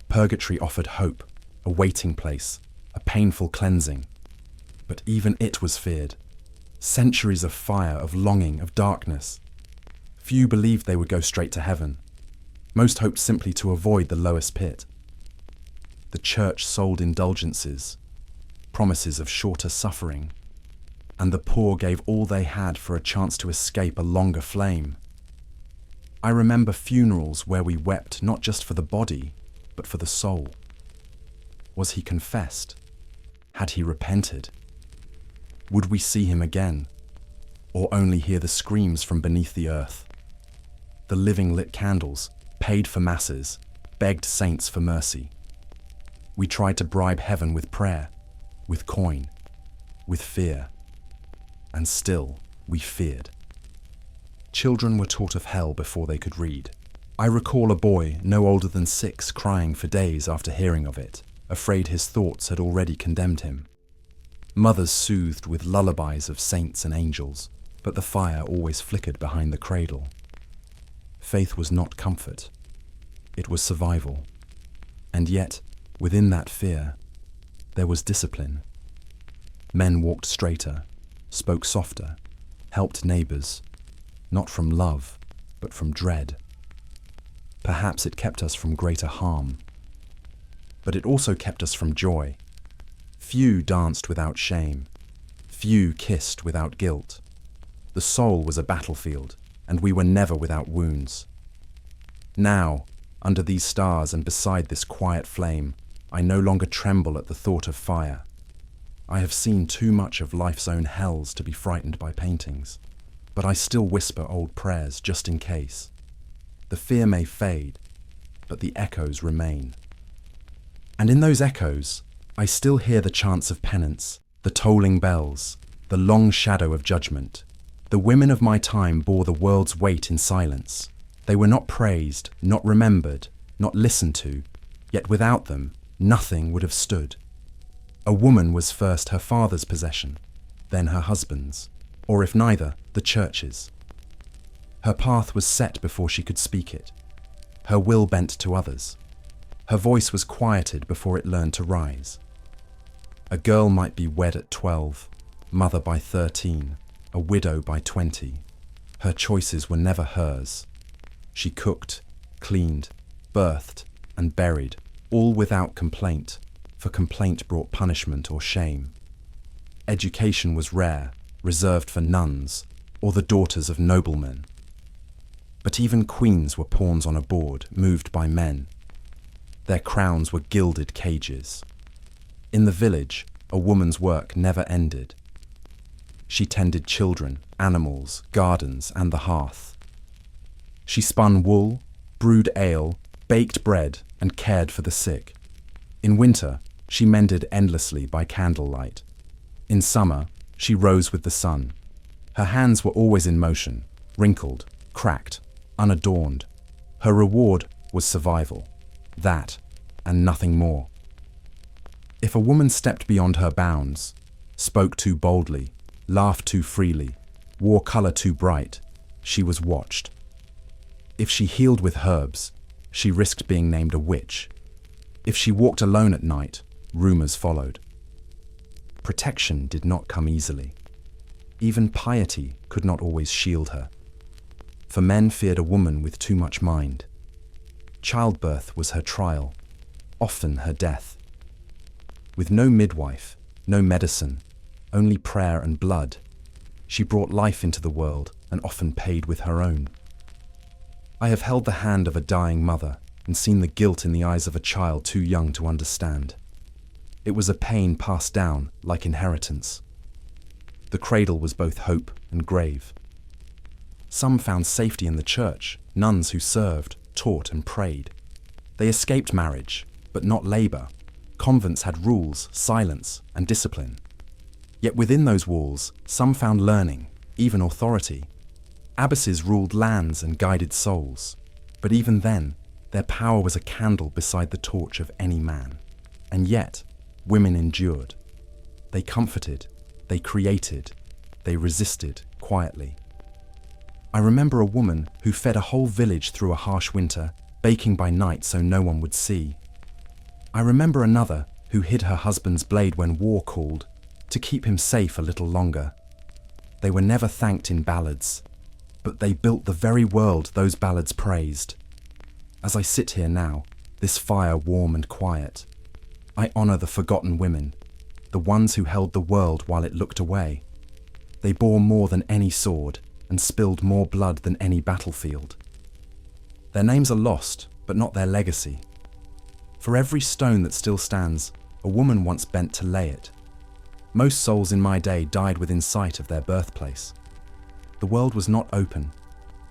Purgatory offered hope, a waiting place, a painful cleansing. But even it was feared. Centuries of fire, of longing, of darkness. Few believed they would go straight to heaven. Most hoped simply to avoid the lowest pit. The church sold indulgences, promises of shorter suffering, and the poor gave all they had for a chance to escape a longer flame. I remember funerals where we wept not just for the body, but for the soul. Was he confessed? Had he repented? Would we see him again, or only hear the screams from beneath the earth? The living lit candles, paid for masses, begged saints for mercy. We tried to bribe heaven with prayer, with coin, with fear. And still, we feared. Children were taught of hell before they could read. I recall a boy no older than 6 crying for days after hearing of it, afraid his thoughts had already condemned him. Mothers soothed with lullabies of saints and angels, but the fire always flickered behind the cradle. Faith was not comfort. It was survival. And yet, within that fear, there was discipline. Men walked straighter, spoke softer, helped neighbors, not from love, but from dread. Perhaps it kept us from greater harm. But it also kept us from joy. Few danced without shame. Few kissed without guilt. The soul was a battlefield, and we were never without wounds. Now, under these stars and beside this quiet flame, I no longer tremble at the thought of fire. I have seen too much of life's own hells to be frightened by paintings, but I still whisper old prayers just in case. The fear may fade, but the echoes remain. And in those echoes, I still hear the chants of penance, the tolling bells, the long shadow of judgment. The women of my time bore the world's weight in silence. They were not praised, not remembered, not listened to, yet without them, nothing would have stood. A woman was first her father's possession, then her husband's, or if neither, the church's. Her path was set before she could speak it. Her will bent to others. Her voice was quieted before it learned to rise. A girl might be wed at 12, mother by 13, a widow by 20. Her choices were never hers. She cooked, cleaned, birthed, and buried, all without complaint, for complaint brought punishment or shame. Education was rare, reserved for nuns, or the daughters of noblemen. But even queens were pawns on a board, moved by men. Their crowns were gilded cages. In the village, a woman's work never ended. She tended children, animals, gardens, and the hearth. She spun wool, brewed ale, baked bread, and cared for the sick. In winter, she mended endlessly by candlelight. In summer, she rose with the sun. Her hands were always in motion, wrinkled, cracked, unadorned. Her reward was survival. That, and nothing more. If a woman stepped beyond her bounds, spoke too boldly, laughed too freely, wore color too bright, she was watched. If she healed with herbs, she risked being named a witch. If she walked alone at night, rumors followed. Protection did not come easily. Even piety could not always shield her. For men feared a woman with too much mind. Childbirth was her trial, often her death. With no midwife, no medicine, only prayer and blood, she brought life into the world and often paid with her own. I have held the hand of a dying mother and seen the guilt in the eyes of a child too young to understand. It was a pain passed down like inheritance. The cradle was both hope and grave. Some found safety in the church, nuns who served, taught and prayed. They escaped marriage, but not labor, Convents had rules, silence, and discipline. Yet within those walls, some found learning, even authority. Abbesses ruled lands and guided souls. But even then, their power was a candle beside the torch of any man. And yet, women endured. They comforted, they created, they resisted quietly. I remember a woman who fed a whole village through a harsh winter, baking by night so no one would see. I remember another who hid her husband's blade when war called, to keep him safe a little longer. They were never thanked in ballads, but they built the very world those ballads praised. As I sit here now, this fire warm and quiet, I honor the forgotten women, the ones who held the world while it looked away. They bore more than any sword and spilled more blood than any battlefield. Their names are lost, but not their legacy. For every stone that still stands, a woman once bent to lay it. Most souls in my day died within sight of their birthplace. The world was not open.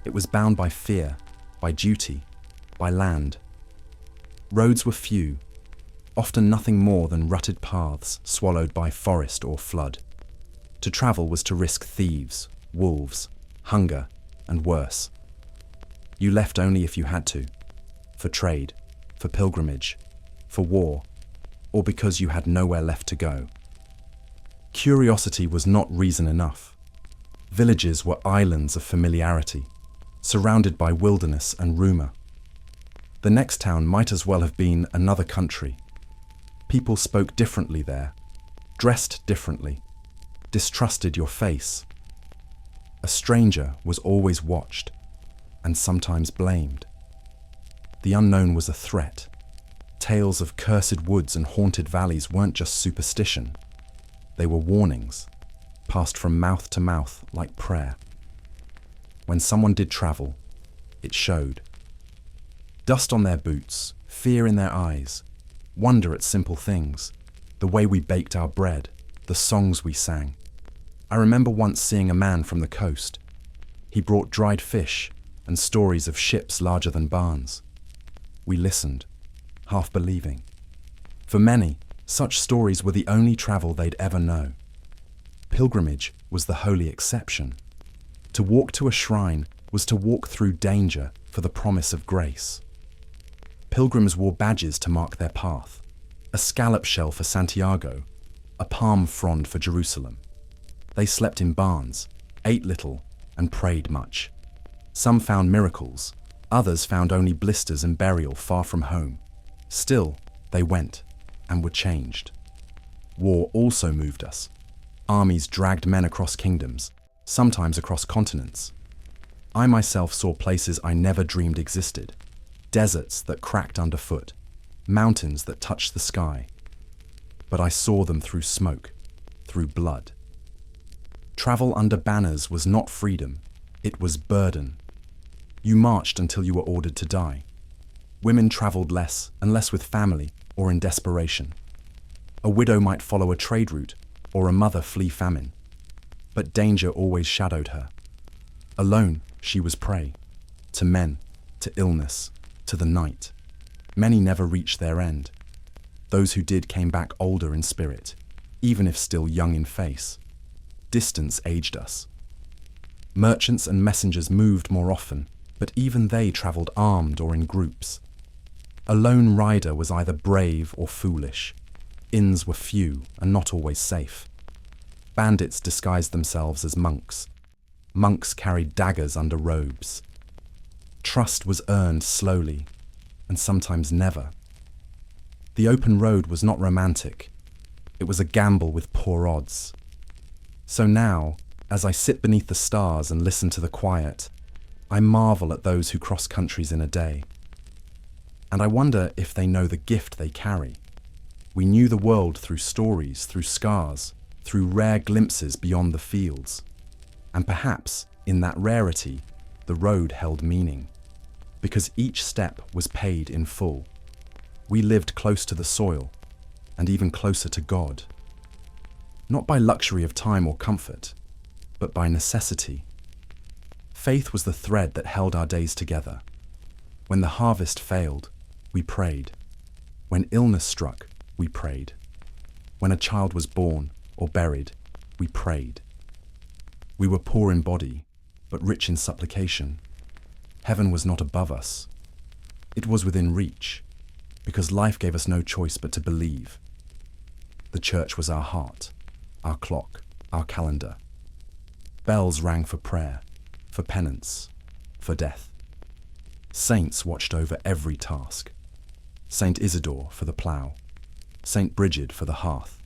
It was bound by fear, by duty, by land. Roads were few, often nothing more than rutted paths swallowed by forest or flood. To travel was to risk thieves, wolves, hunger, and worse. You left only if you had to, for trade, for pilgrimage, for war, or because you had nowhere left to go. Curiosity was not reason enough. Villages were islands of familiarity, surrounded by wilderness and rumor. The next town might as well have been another country. People spoke differently there, dressed differently, distrusted your face. A stranger was always watched, and sometimes blamed. The unknown was a threat. Tales of cursed woods and haunted valleys weren't just superstition. They were warnings, passed from mouth to mouth like prayer. When someone did travel, it showed. Dust on their boots, fear in their eyes, wonder at simple things, the way we baked our bread, the songs we sang. I remember once seeing a man from the coast. He brought dried fish and stories of ships larger than barns. We listened, half believing. For many, such stories were the only travel they'd ever know. Pilgrimage was the holy exception. To walk to a shrine was to walk through danger for the promise of grace. Pilgrims wore badges to mark their path, a scallop shell for Santiago, a palm frond for Jerusalem. They slept in barns, ate little, and prayed much. Some found miracles, others found only blisters and burial far from home. Still, they went, and were changed. War also moved us. Armies dragged men across kingdoms, sometimes across continents. I myself saw places I never dreamed existed. Deserts that cracked underfoot, mountains that touched the sky. But I saw them through smoke, through blood. Travel under banners was not freedom, it was burden. You marched until you were ordered to die. Women traveled less, unless with family or in desperation. A widow might follow a trade route, or a mother flee famine. But danger always shadowed her. Alone, she was prey. To men, to illness, to the night. Many never reached their end. Those who did came back older in spirit, even if still young in face. Distance aged us. Merchants and messengers moved more often, but even they travelled armed or in groups. A lone rider was either brave or foolish. Inns were few and not always safe. Bandits disguised themselves as monks. Monks carried daggers under robes. Trust was earned slowly, and sometimes never. The open road was not romantic. It was a gamble with poor odds. So now, as I sit beneath the stars and listen to the quiet, I marvel at those who cross countries in a day. And I wonder if they know the gift they carry. We knew the world through stories, through scars, through rare glimpses beyond the fields. And perhaps, in that rarity, the road held meaning. Because each step was paid in full. We lived close to the soil, and even closer to God. Not by luxury of time or comfort, but by necessity. Faith was the thread that held our days together. When the harvest failed, we prayed. When illness struck, we prayed. When a child was born or buried, we prayed. We were poor in body, but rich in supplication. Heaven was not above us. It was within reach, because life gave us no choice but to believe. The church was our heart, our clock, our calendar. Bells rang for prayer, for penance, for death. Saints watched over every task. Saint Isidore for the plough, Saint Brigid for the hearth,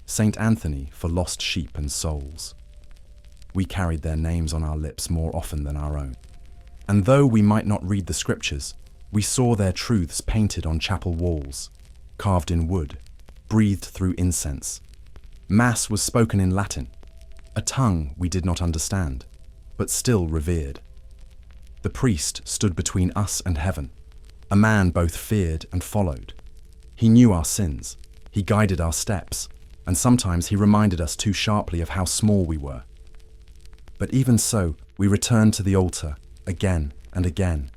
Saint Anthony for lost sheep and souls. We carried their names on our lips more often than our own. And though we might not read the scriptures, we saw their truths painted on chapel walls, carved in wood, breathed through incense. Mass was spoken in Latin, a tongue we did not understand, but still revered. The priest stood between us and heaven, a man both feared and followed. He knew our sins, he guided our steps, and sometimes he reminded us too sharply of how small we were. But even so, we returned to the altar again and again,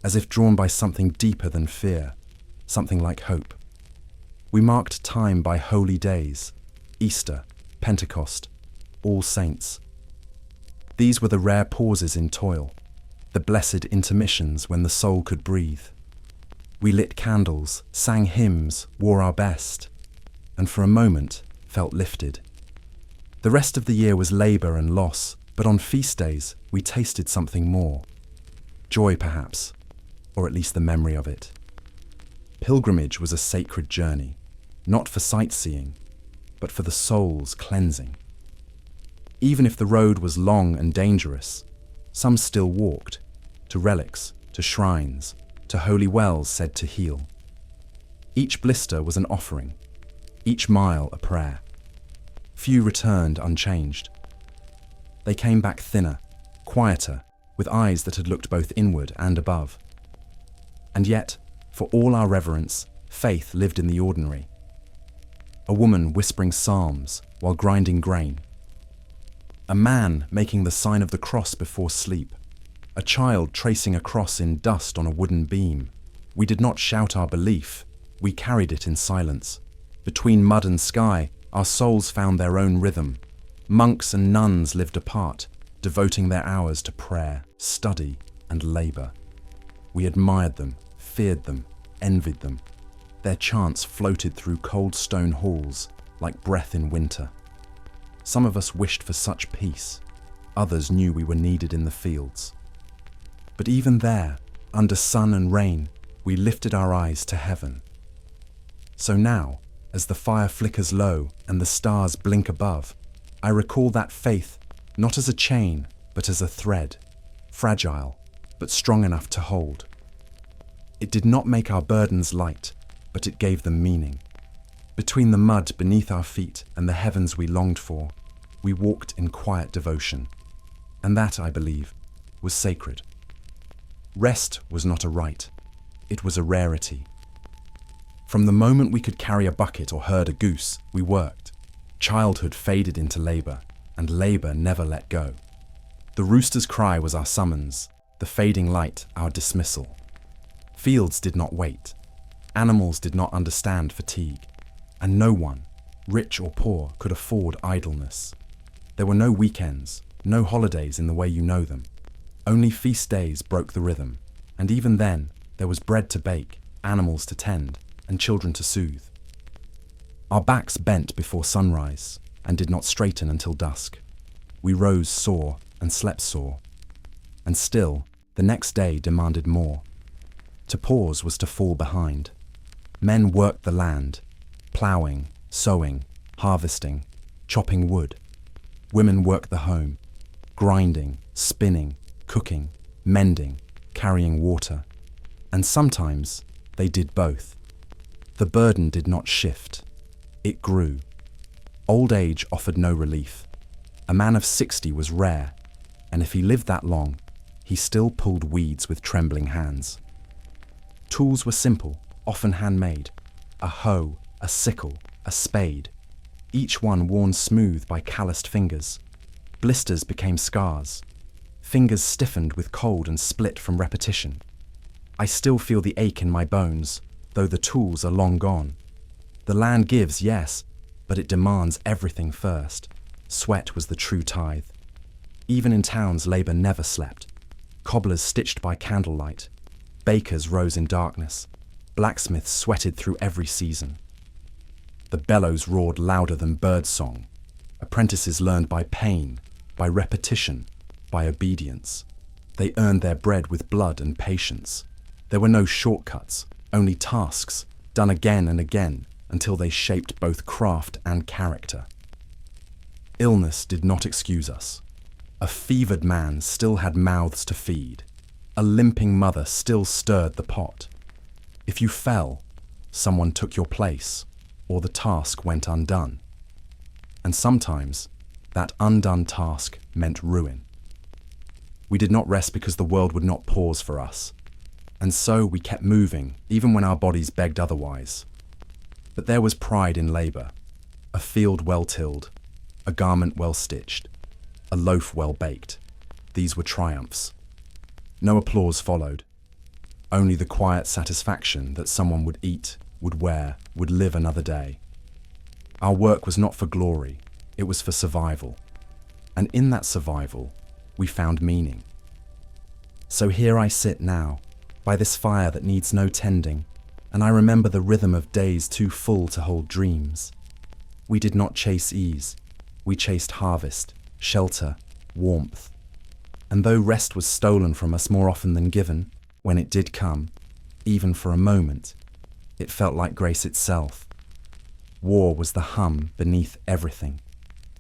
as if drawn by something deeper than fear, something like hope. We marked time by holy days, Easter, Pentecost, All Saints. These were the rare pauses in toil, the blessed intermissions when the soul could breathe. We lit candles, sang hymns, wore our best, and for a moment felt lifted. The rest of the year was labour and loss, but on feast days we tasted something more. Joy, perhaps, or at least the memory of it. Pilgrimage was a sacred journey, not for sightseeing, but for the soul's cleansing. Even if the road was long and dangerous, some still walked, to relics, to shrines, to holy wells said to heal. Each blister was an offering, each mile a prayer. Few returned unchanged. They came back thinner, quieter, with eyes that had looked both inward and above. And yet, for all our reverence, faith lived in the ordinary. A woman whispering psalms while grinding grain. A man making the sign of the cross before sleep. A child tracing a cross in dust on a wooden beam. We did not shout our belief, we carried it in silence. Between mud and sky, our souls found their own rhythm. Monks and nuns lived apart, devoting their hours to prayer, study, and labour. We admired them, feared them, envied them. Their chants floated through cold stone halls like breath in winter. Some of us wished for such peace. Others knew we were needed in the fields. But even there, under sun and rain, we lifted our eyes to heaven. So now, as the fire flickers low and the stars blink above, I recall that faith not as a chain, but as a thread, fragile, but strong enough to hold. It did not make our burdens light, but it gave them meaning. Between the mud beneath our feet and the heavens we longed for, we walked in quiet devotion. And that, I believe, was sacred. Rest was not a right, it was a rarity. From the moment we could carry a bucket or herd a goose, we worked. Childhood faded into labour, and labour never let go. The rooster's cry was our summons, the fading light our dismissal. Fields did not wait. Animals did not understand fatigue. And no one, rich or poor, could afford idleness. There were no weekends, no holidays in the way you know them. Only feast days broke the rhythm, and even then, there was bread to bake, animals to tend, and children to soothe. Our backs bent before sunrise, and did not straighten until dusk. We rose sore and slept sore. And still, the next day demanded more. To pause was to fall behind. Men worked the land, ploughing, sowing, harvesting, chopping wood. Women worked the home, grinding, spinning, cooking, mending, carrying water. And sometimes they did both. The burden did not shift. It grew. Old age offered no relief. A man of 60 was rare, and if he lived that long, he still pulled weeds with trembling hands. Tools were simple, often handmade. A hoe, a sickle, a spade. Each one worn smooth by calloused fingers. Blisters became scars. Fingers stiffened with cold and split from repetition. I still feel the ache in my bones, though the tools are long gone. The land gives, yes, but it demands everything first. Sweat was the true tithe. Even in towns, labour never slept. Cobblers stitched by candlelight. Bakers rose in darkness. Blacksmiths sweated through every season. The bellows roared louder than birdsong. Apprentices learned by pain, by repetition, by obedience. They earned their bread with blood and patience. There were no shortcuts, only tasks, done again and again, until they shaped both craft and character. Illness did not excuse us. A fevered man still had mouths to feed. A limping mother still stirred the pot. If you fell, someone took your place, or the task went undone. And sometimes, that undone task meant ruin. We did not rest because the world would not pause for us. And so we kept moving, even when our bodies begged otherwise. But there was pride in labour, a field well tilled, a garment well stitched, a loaf well baked. These were triumphs. No applause followed, only the quiet satisfaction that someone would eat, would wear, would live another day. Our work was not for glory, it was for survival. And in that survival, we found meaning. So here I sit now, by this fire that needs no tending, and I remember the rhythm of days too full to hold dreams. We did not chase ease, we chased harvest, shelter, warmth. And though rest was stolen from us more often than given, when it did come, even for a moment, it felt like grace itself. War was the hum beneath everything,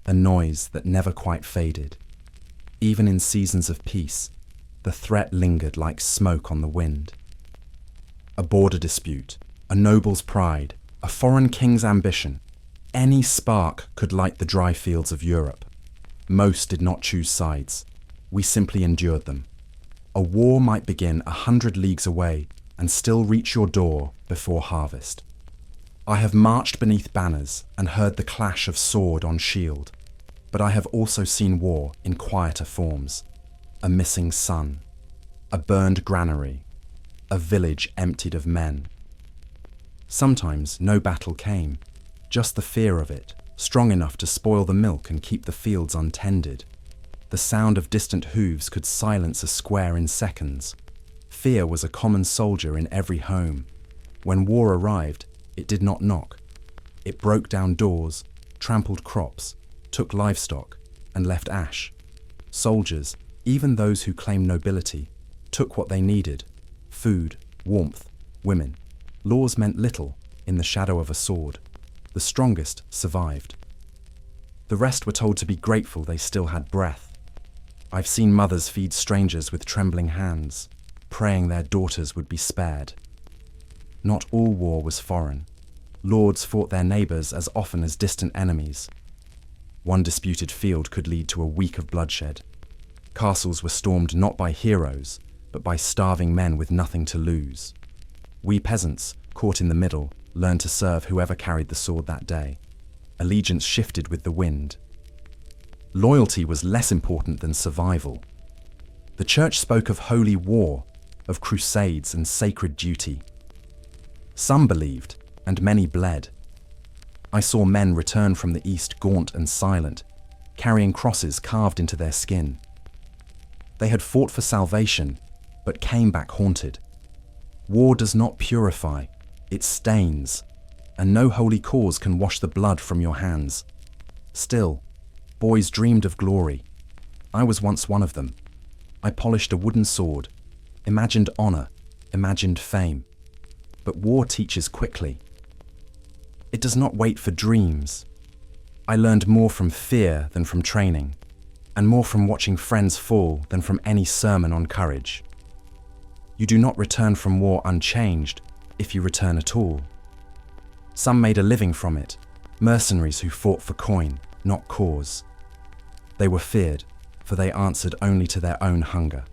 a noise that never quite faded. Even in seasons of peace, the threat lingered like smoke on the wind. A border dispute, a noble's pride, a foreign king's ambition, any spark could light the dry fields of Europe. Most did not choose sides. We simply endured them. A war might begin 100 leagues away and still reach your door before harvest. I have marched beneath banners and heard the clash of sword on shield, but I have also seen war in quieter forms. A missing son, a burned granary, a village emptied of men. Sometimes no battle came, just the fear of it, strong enough to spoil the milk and keep the fields untended. The sound of distant hooves could silence a square in seconds. Fear was a common soldier in every home. When war arrived, it did not knock. It broke down doors, trampled crops, took livestock, and left ash. Soldiers, even those who claimed nobility, took what they needed: food, warmth, women. Laws meant little in the shadow of a sword. The strongest survived. The rest were told to be grateful they still had breath. I've seen mothers feed strangers with trembling hands, praying their daughters would be spared. Not all war was foreign. Lords fought their neighbours as often as distant enemies. One disputed field could lead to a week of bloodshed. Castles were stormed not by heroes, but by starving men with nothing to lose. We peasants, caught in the middle, learned to serve whoever carried the sword that day. Allegiance shifted with the wind. Loyalty was less important than survival. The church spoke of holy war, of crusades and sacred duty. Some believed, and many bled. I saw men return from the east gaunt and silent, carrying crosses carved into their skin. They had fought for salvation, but came back haunted. War does not purify, it stains, and no holy cause can wash the blood from your hands. Still, boys dreamed of glory. I was once one of them. I polished a wooden sword, imagined honor, imagined fame. But war teaches quickly. It does not wait for dreams. I learned more from fear than from training, and more from watching friends fall than from any sermon on courage. You do not return from war unchanged, if you return at all. Some made a living from it, mercenaries who fought for coin, not cause. They were feared, for they answered only to their own hunger.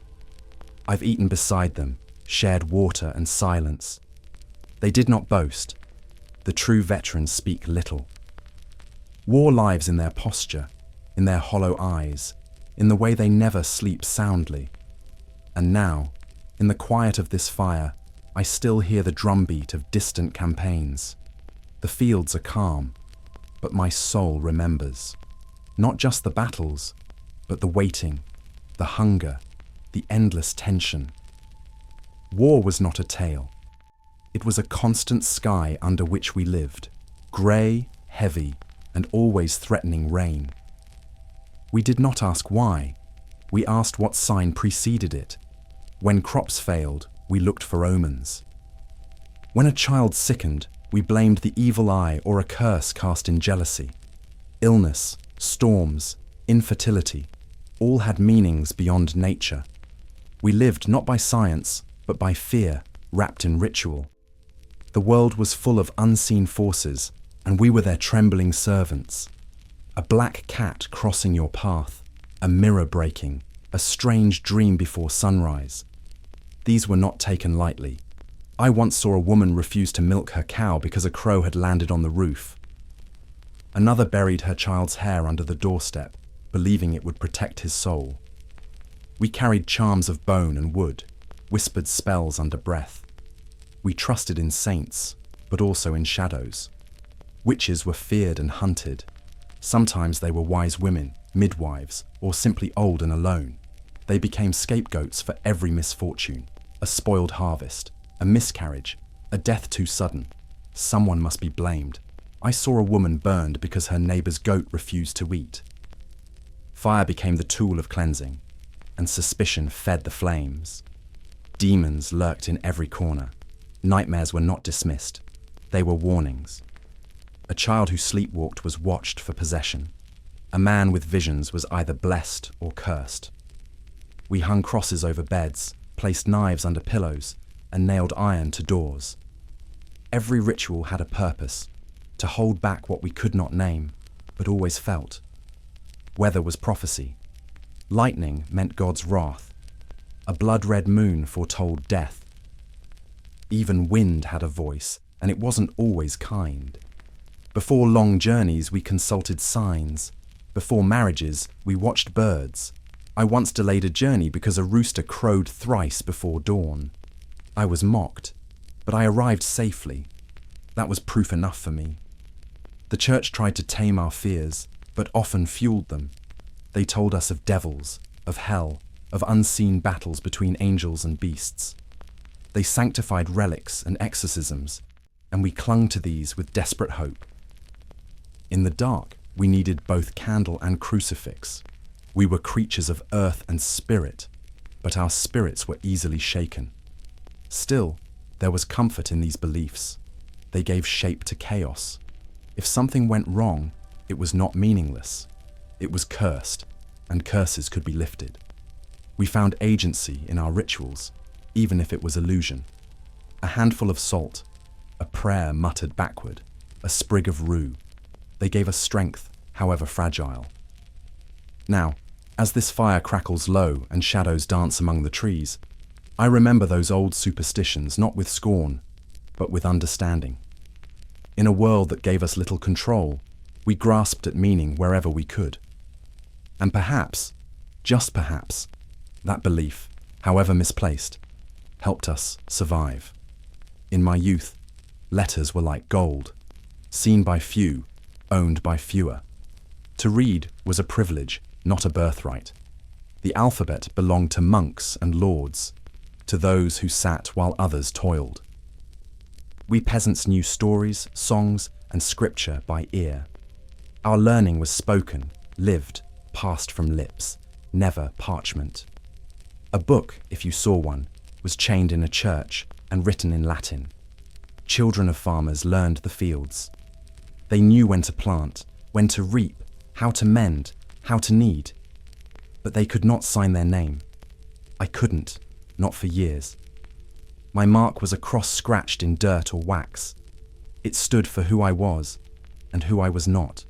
I've eaten beside them, shared water and silence. They did not boast. The true veterans speak little. War lives in their posture, in their hollow eyes, in the way they never sleep soundly. And now, in the quiet of this fire, I still hear the drumbeat of distant campaigns. The fields are calm, but my soul remembers. Not just the battles, but the waiting, the hunger, the endless tension. War was not a tale. It was a constant sky under which we lived, grey, heavy, and always threatening rain. We did not ask why. We asked what sign preceded it. When crops failed, we looked for omens. When a child sickened, we blamed the evil eye or a curse cast in jealousy. Illness, storms, infertility, all had meanings beyond nature. We lived not by science, but by fear, wrapped in ritual. The world was full of unseen forces, and we were their trembling servants. A black cat crossing your path, a mirror breaking, a strange dream before sunrise. These were not taken lightly. I once saw a woman refuse to milk her cow because a crow had landed on the roof. Another buried her child's hair under the doorstep, believing it would protect his soul. We carried charms of bone and wood, whispered spells under breath. We trusted in saints, but also in shadows. Witches were feared and hunted. Sometimes they were wise women, midwives, or simply old and alone. They became scapegoats for every misfortune, a spoiled harvest, a miscarriage, a death too sudden. Someone must be blamed. I saw a woman burned because her neighbor's goat refused to eat. Fire became the tool of cleansing, and suspicion fed the flames. Demons lurked in every corner. Nightmares were not dismissed. They were warnings. A child who sleepwalked was watched for possession. A man with visions was either blessed or cursed. We hung crosses over beds, placed knives under pillows, and nailed iron to doors. Every ritual had a purpose, to hold back what we could not name, but always felt. Weather was prophecy. Lightning meant God's wrath. A blood-red moon foretold death. Even wind had a voice, and it wasn't always kind. Before long journeys, we consulted signs. Before marriages, we watched birds. I once delayed a journey because a rooster crowed thrice before dawn. I was mocked, but I arrived safely. That was proof enough for me. The church tried to tame our fears, but often fueled them. They told us of devils, of hell, of unseen battles between angels and beasts. They sanctified relics and exorcisms, and we clung to these with desperate hope. In the dark, we needed both candle and crucifix. We were creatures of earth and spirit, but our spirits were easily shaken. Still, there was comfort in these beliefs. They gave shape to chaos. If something went wrong, it was not meaningless. It was cursed, and curses could be lifted. We found agency in our rituals, even if it was illusion. A handful of salt, a prayer muttered backward, a sprig of rue. They gave us strength, however fragile. Now, as this fire crackles low and shadows dance among the trees, I remember those old superstitions not with scorn, but with understanding. In a world that gave us little control, we grasped at meaning wherever we could. And perhaps, just perhaps, that belief, however misplaced, helped us survive. In my youth, letters were like gold, seen by few, owned by fewer. To read was a privilege, not a birthright. The alphabet belonged to monks and lords, to those who sat while others toiled. We peasants knew stories, songs, and scripture by ear. Our learning was spoken, lived, passed from lips, never parchment. A book, if you saw one, was chained in a church and written in Latin. Children of farmers learned the fields. They knew when to plant, when to reap, how to mend, how to knead. But they could not sign their name. I couldn't, not for years. My mark was a cross scratched in dirt or wax. It stood for who I was and who I was not.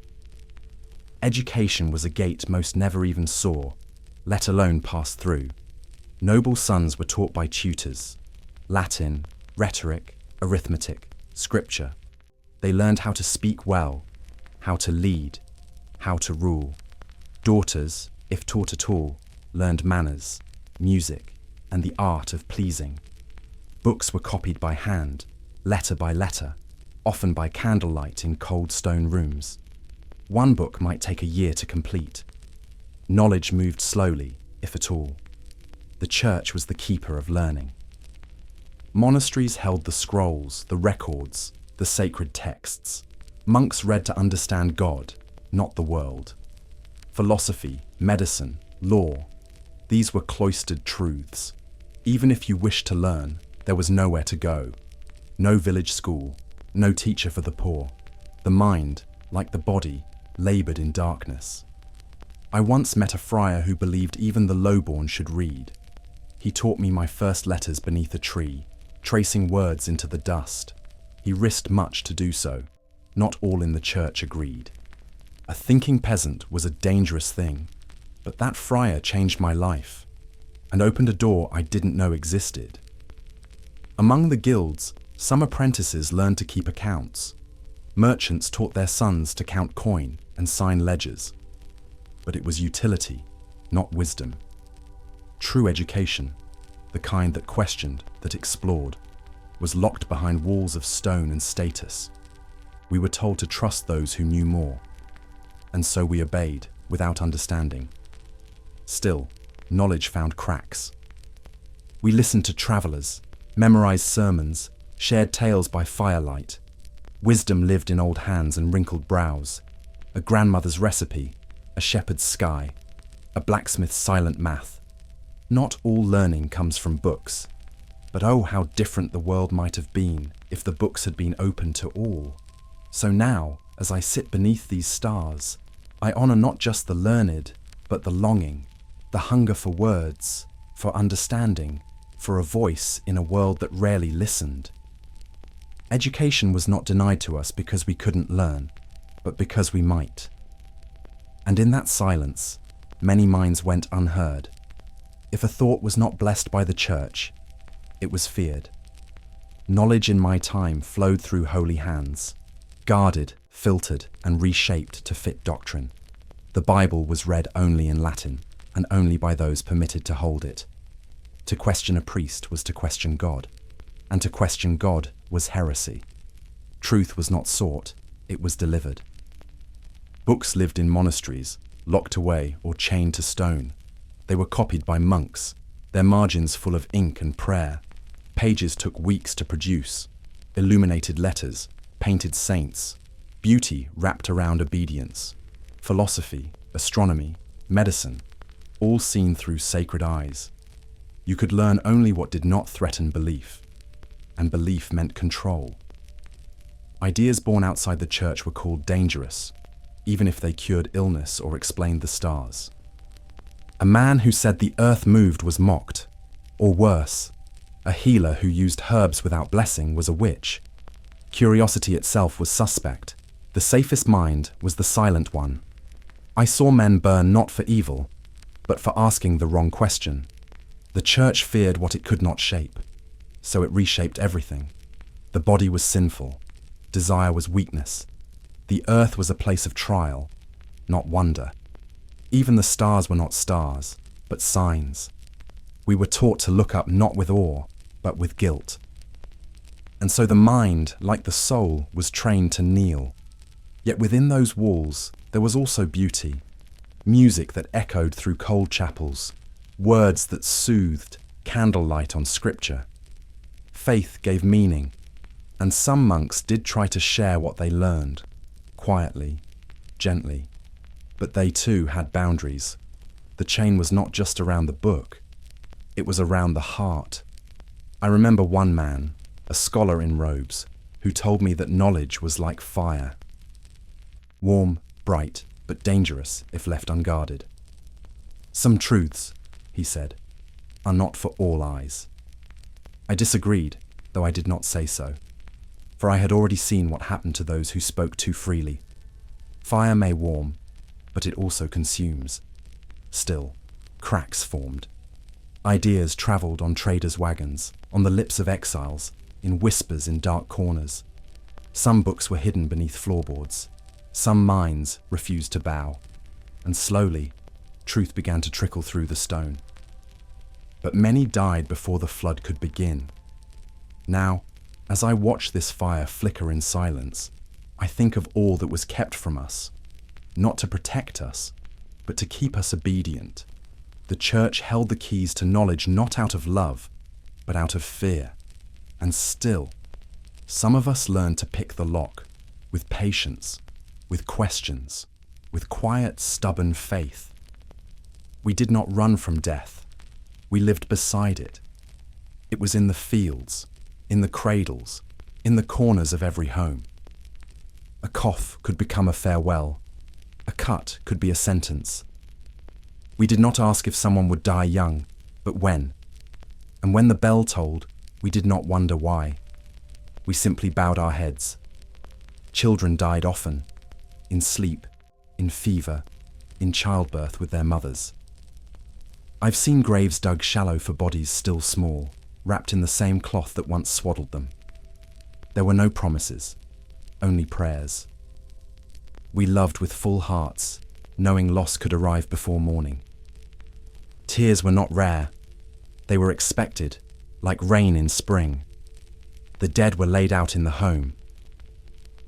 Education was a gate most never even saw, let alone passed through. Noble sons were taught by tutors. Latin, rhetoric, arithmetic, scripture. They learned how to speak well, how to lead, how to rule. Daughters, if taught at all, learned manners, music, and the art of pleasing. Books were copied by hand, letter by letter. often by candlelight in cold stone rooms. One book might take a year to complete. Knowledge moved slowly, if at all. The church was the keeper of learning. Monasteries held the scrolls, the records, the sacred texts. Monks read to understand God, not the world. Philosophy, medicine, law, these were cloistered truths. Even if you wished to learn, there was nowhere to go. No village school, no teacher for the poor. The mind, like the body, labored in darkness. I once met a friar who believed even the lowborn should read. He taught me my first letters beneath a tree, tracing words into the dust. He risked much to do so. Not all in the church agreed. A thinking peasant was a dangerous thing, but that friar changed my life and opened a door I didn't know existed. Among the guilds, some apprentices learned to keep accounts. Merchants taught their sons to count coin and sign ledgers. But it was utility, not wisdom. True education, the kind that questioned, that explored, was locked behind walls of stone and status. We were told to trust those who knew more, and so we obeyed without understanding. Still, knowledge found cracks. We listened to travelers, memorized sermons, shared tales by firelight. Wisdom lived in old hands and wrinkled brows, a grandmother's recipe, a shepherd's sky, a blacksmith's silent math. Not all learning comes from books, but oh, how different the world might have been if the books had been open to all. So now, as I sit beneath these stars, I honor not just the learned, but the longing, the hunger for words, for understanding, for a voice in a world that rarely listened. Education was not denied to us because we couldn't learn, but because we might. And in that silence, many minds went unheard. If a thought was not blessed by the church, it was feared. Knowledge in my time flowed through holy hands, guarded, filtered, and reshaped to fit doctrine. The Bible was read only in Latin, and only by those permitted to hold it. To question a priest was to question God, and to question God was heresy. Truth was not sought, it was delivered. Books lived in monasteries, locked away or chained to stone. They were copied by monks, their margins full of ink and prayer. Pages took weeks to produce, illuminated letters, painted saints, beauty wrapped around obedience, philosophy, astronomy, medicine, all seen through sacred eyes. You could learn only what did not threaten belief, and belief meant control. Ideas born outside the church were called dangerous, even if they cured illness or explained the stars. A man who said the earth moved was mocked, or worse, a healer who used herbs without blessing was a witch. Curiosity itself was suspect. The safest mind was the silent one. I saw men burn not for evil, but for asking the wrong question. The church feared what it could not shape, so it reshaped everything. The body was sinful. Desire was weakness. The earth was a place of trial, not wonder. Even the stars were not stars, but signs. We were taught to look up not with awe, but with guilt. And so the mind, like the soul, was trained to kneel. Yet within those walls, there was also beauty. Music that echoed through cold chapels, words that soothed, candlelight on scripture. Faith gave meaning, and some monks did try to share what they learned, quietly, gently. But they too had boundaries. The chain was not just around the book, it was around the heart. I remember one man, a scholar in robes, who told me that knowledge was like fire. Warm, bright, but dangerous if left unguarded. Some truths, he said, are not for all eyes. I disagreed, though I did not say so, for I had already seen what happened to those who spoke too freely. Fire may warm, but it also consumes. Still, cracks formed. Ideas travelled on traders' wagons, on the lips of exiles, in whispers in dark corners. Some books were hidden beneath floorboards. Some minds refused to bow. And slowly, truth began to trickle through the stone. But many died before the flood could begin. Now, As I watch this fire flicker in silence, I think of all that was kept from us, not to protect us, but to keep us obedient. The church held the keys to knowledge not out of love, but out of fear. And still, some of us learned to pick the lock, with patience, with questions, with quiet, stubborn faith. We did not run from death. We lived beside it. It was in the fields, in the cradles, in the corners of every home. A cough could become a farewell. A cut could be a sentence. We did not ask if someone would die young, but when. And when the bell tolled, we did not wonder why. We simply bowed our heads. Children died often, in sleep, in fever, in childbirth with their mothers. I've seen graves dug shallow for bodies still small, wrapped in the same cloth that once swaddled them. There were no promises, only prayers. We loved with full hearts, knowing loss could arrive before morning. Tears were not rare. They were expected, like rain in spring. The dead were laid out in the home.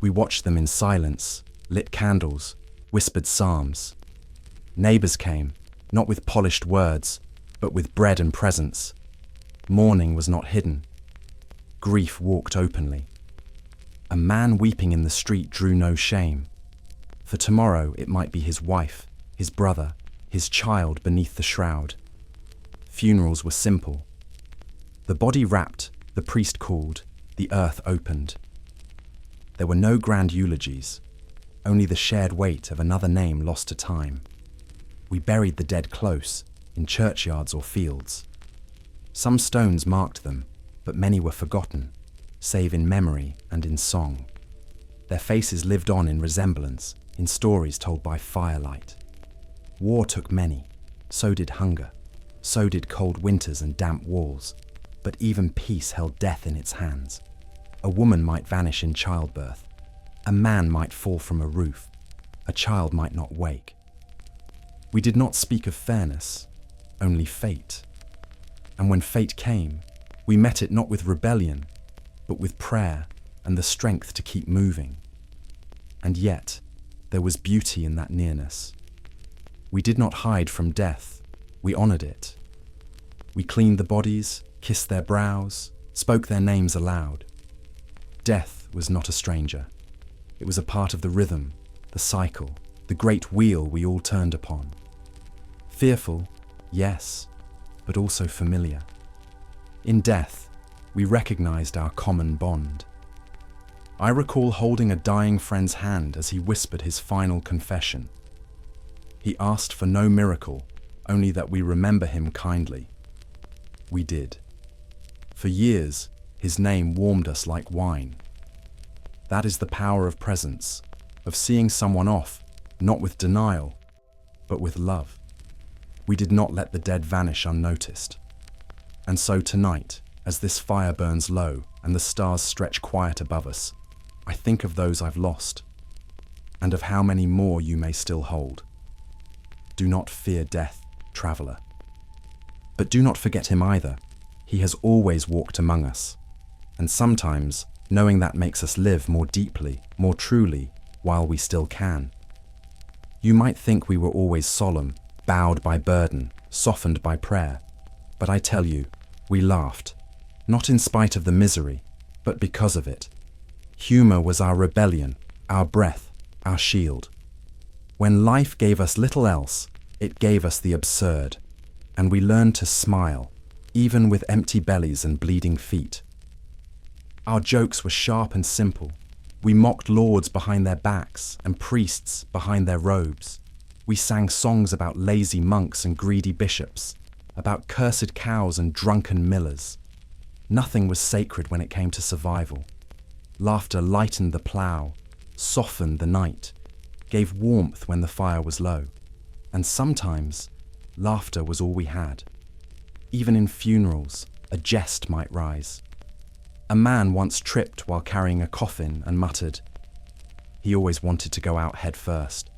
We watched them in silence, lit candles, whispered psalms. Neighbors came, not with polished words, but with bread and presents. Mourning was not hidden. Grief walked openly. A man weeping in the street drew no shame. For tomorrow it might be his wife, his brother, his child beneath the shroud. Funerals were simple. The body wrapped, the priest called, the earth opened. There were no grand eulogies, only the shared weight of another name lost to time. We buried the dead close, in churchyards or fields. Some stones marked them, but many were forgotten, save in memory and in song. Their faces lived on in resemblance, in stories told by firelight. War took many, so did hunger, so did cold winters and damp walls, but even peace held death in its hands. A woman might vanish in childbirth, a man might fall from a roof, a child might not wake. We did not speak of fairness, only fate. And when fate came, we met it not with rebellion, but with prayer and the strength to keep moving. And yet, there was beauty in that nearness. We did not hide from death, we honored it. We cleaned the bodies, kissed their brows, spoke their names aloud. Death was not a stranger. It was a part of the rhythm, the cycle, the great wheel we all turned upon. Fearful, yes, but also familiar. In death, we recognized our common bond. I recall holding a dying friend's hand as he whispered his final confession. He asked for no miracle, only that we remember him kindly. We did. For years, his name warmed us like wine. That is the power of presence, of seeing someone off, not with denial, but with love. We did not let the dead vanish unnoticed. And so tonight, as this fire burns low and the stars stretch quiet above us, I think of those I've lost, and of how many more you may still hold. Do not fear death, traveler. But do not forget him either. He has always walked among us, and sometimes knowing that makes us live more deeply, more truly, while we still can. You might think we were always solemn, bowed by burden, softened by prayer, but I tell you, we laughed, not in spite of the misery, but because of it. Humor was our rebellion, our breath, our shield. When life gave us little else, it gave us the absurd, and we learned to smile, even with empty bellies and bleeding feet. Our jokes were sharp and simple. We mocked lords behind their backs and priests behind their robes. We sang songs about lazy monks and greedy bishops, about cursed cows and drunken millers. Nothing was sacred when it came to survival. Laughter lightened the plough, softened the night, gave warmth when the fire was low. And sometimes, laughter was all we had. Even in funerals, a jest might rise. A man once tripped while carrying a coffin and muttered, he always wanted to go out head first.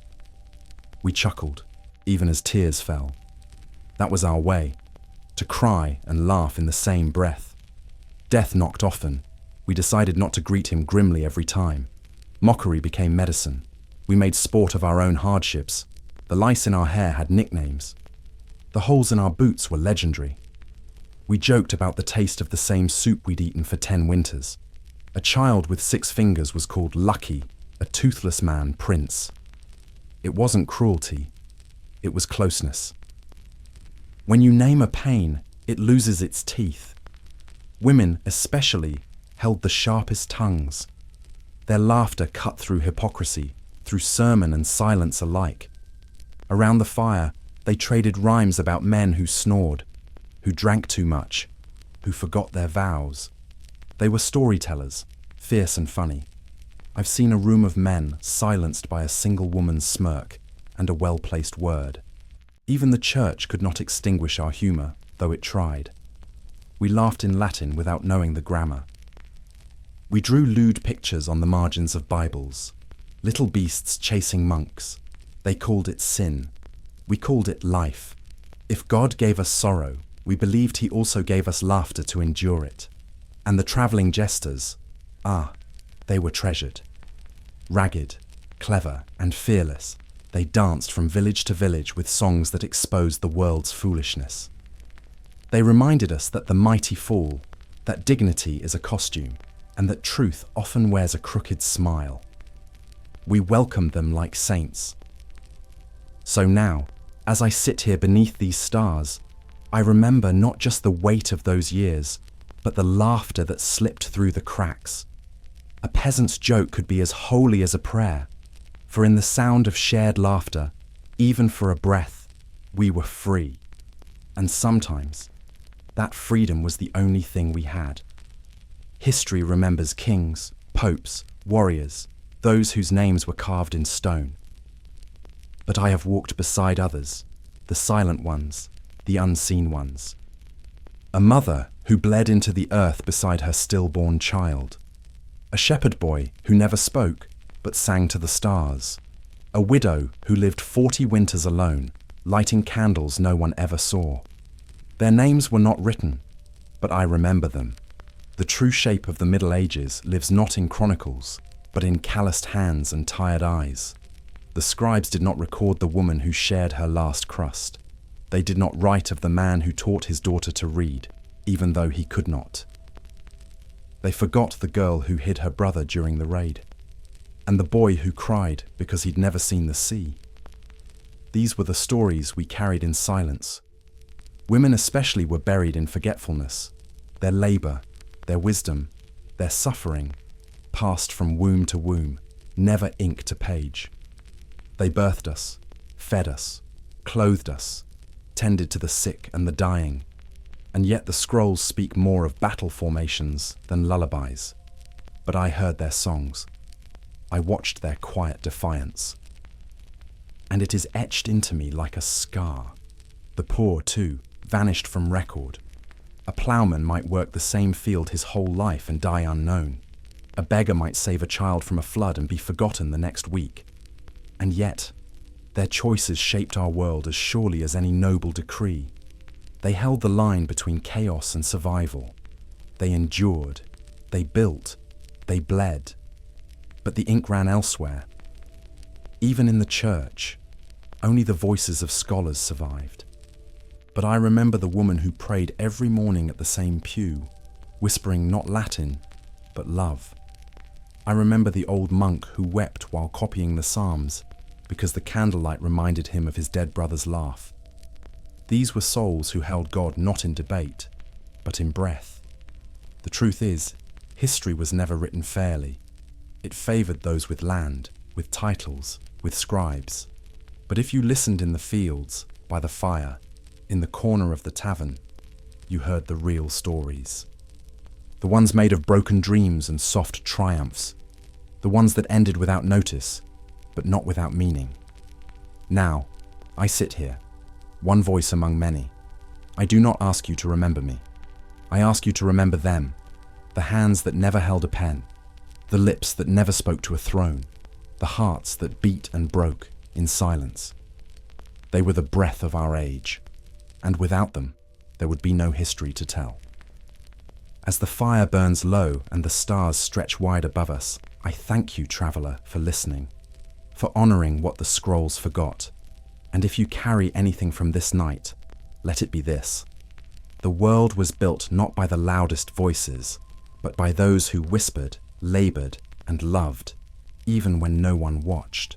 We chuckled, even as tears fell. That was our way, to cry and laugh in the same breath. Death knocked often. We decided not to greet him grimly every time. Mockery became medicine. We made sport of our own hardships. The lice in our hair had nicknames. The holes in our boots were legendary. We joked about the taste of the same soup we'd eaten for 10 winters. A child with 6 fingers was called Lucky, a toothless man Prince. It wasn't cruelty, it was closeness. When you name a pain, it loses its teeth. Women, especially, held the sharpest tongues. Their laughter cut through hypocrisy, through sermon and silence alike. Around the fire, they traded rhymes about men who snored, who drank too much, who forgot their vows. They were storytellers, fierce and funny. I've seen a room of men silenced by a single woman's smirk and a well-placed word. Even the church could not extinguish our humour, though it tried. We laughed in Latin without knowing the grammar. We drew lewd pictures on the margins of Bibles, little beasts chasing monks. They called it sin. We called it life. If God gave us sorrow, we believed he also gave us laughter to endure it. And the travelling jesters, they were treasured. Ragged, clever, and fearless, they danced from village to village with songs that exposed the world's foolishness. They reminded us that the mighty fall, that dignity is a costume, and that truth often wears a crooked smile. We welcomed them like saints. So now, as I sit here beneath these stars, I remember not just the weight of those years, but the laughter that slipped through the cracks. A peasant's joke could be as holy as a prayer, for in the sound of shared laughter, even for a breath, we were free. And sometimes, that freedom was the only thing we had. History remembers kings, popes, warriors, those whose names were carved in stone. But I have walked beside others, the silent ones, the unseen ones. A mother who bled into the earth beside her stillborn child. A shepherd boy who never spoke, but sang to the stars. A widow who lived 40 winters alone, lighting candles no one ever saw. Their names were not written, but I remember them. The true shape of the Middle Ages lives not in chronicles, but in calloused hands and tired eyes. The scribes did not record the woman who shared her last crust. They did not write of the man who taught his daughter to read, even though he could not. They forgot the girl who hid her brother during the raid, and the boy who cried because he'd never seen the sea. These were the stories we carried in silence. Women especially were buried in forgetfulness. Their labour, their wisdom, their suffering, passed from womb to womb, never ink to page. They birthed us, fed us, clothed us, tended to the sick and the dying, and yet the scrolls speak more of battle formations than lullabies. But I heard their songs. I watched their quiet defiance. And it is etched into me like a scar. The poor, too, vanished from record. A ploughman might work the same field his whole life and die unknown. A beggar might save a child from a flood and be forgotten the next week. And yet, their choices shaped our world as surely as any noble decree. They held the line between chaos and survival. They endured, they built, they bled. But the ink ran elsewhere. Even in the church, only the voices of scholars survived. But I remember the woman who prayed every morning at the same pew, whispering not Latin, but love. I remember the old monk who wept while copying the Psalms, because the candlelight reminded him of his dead brother's laugh. These were souls who held God not in debate, but in breath. The truth is, history was never written fairly. It favoured those with land, with titles, with scribes. But if you listened in the fields, by the fire, in the corner of the tavern, you heard the real stories. The ones made of broken dreams and soft triumphs. The ones that ended without notice, but not without meaning. Now, I sit here, one voice among many. I do not ask you to remember me. I ask you to remember them, the hands that never held a pen, the lips that never spoke to a throne, the hearts that beat and broke in silence. They were the breath of our age, and without them, there would be no history to tell. As the fire burns low and the stars stretch wide above us, I thank you, traveler, for listening, for honoring what the scrolls forgot. And if you carry anything from this night, let it be this: the world was built not by the loudest voices, but by those who whispered, labored, and loved, even when no one watched.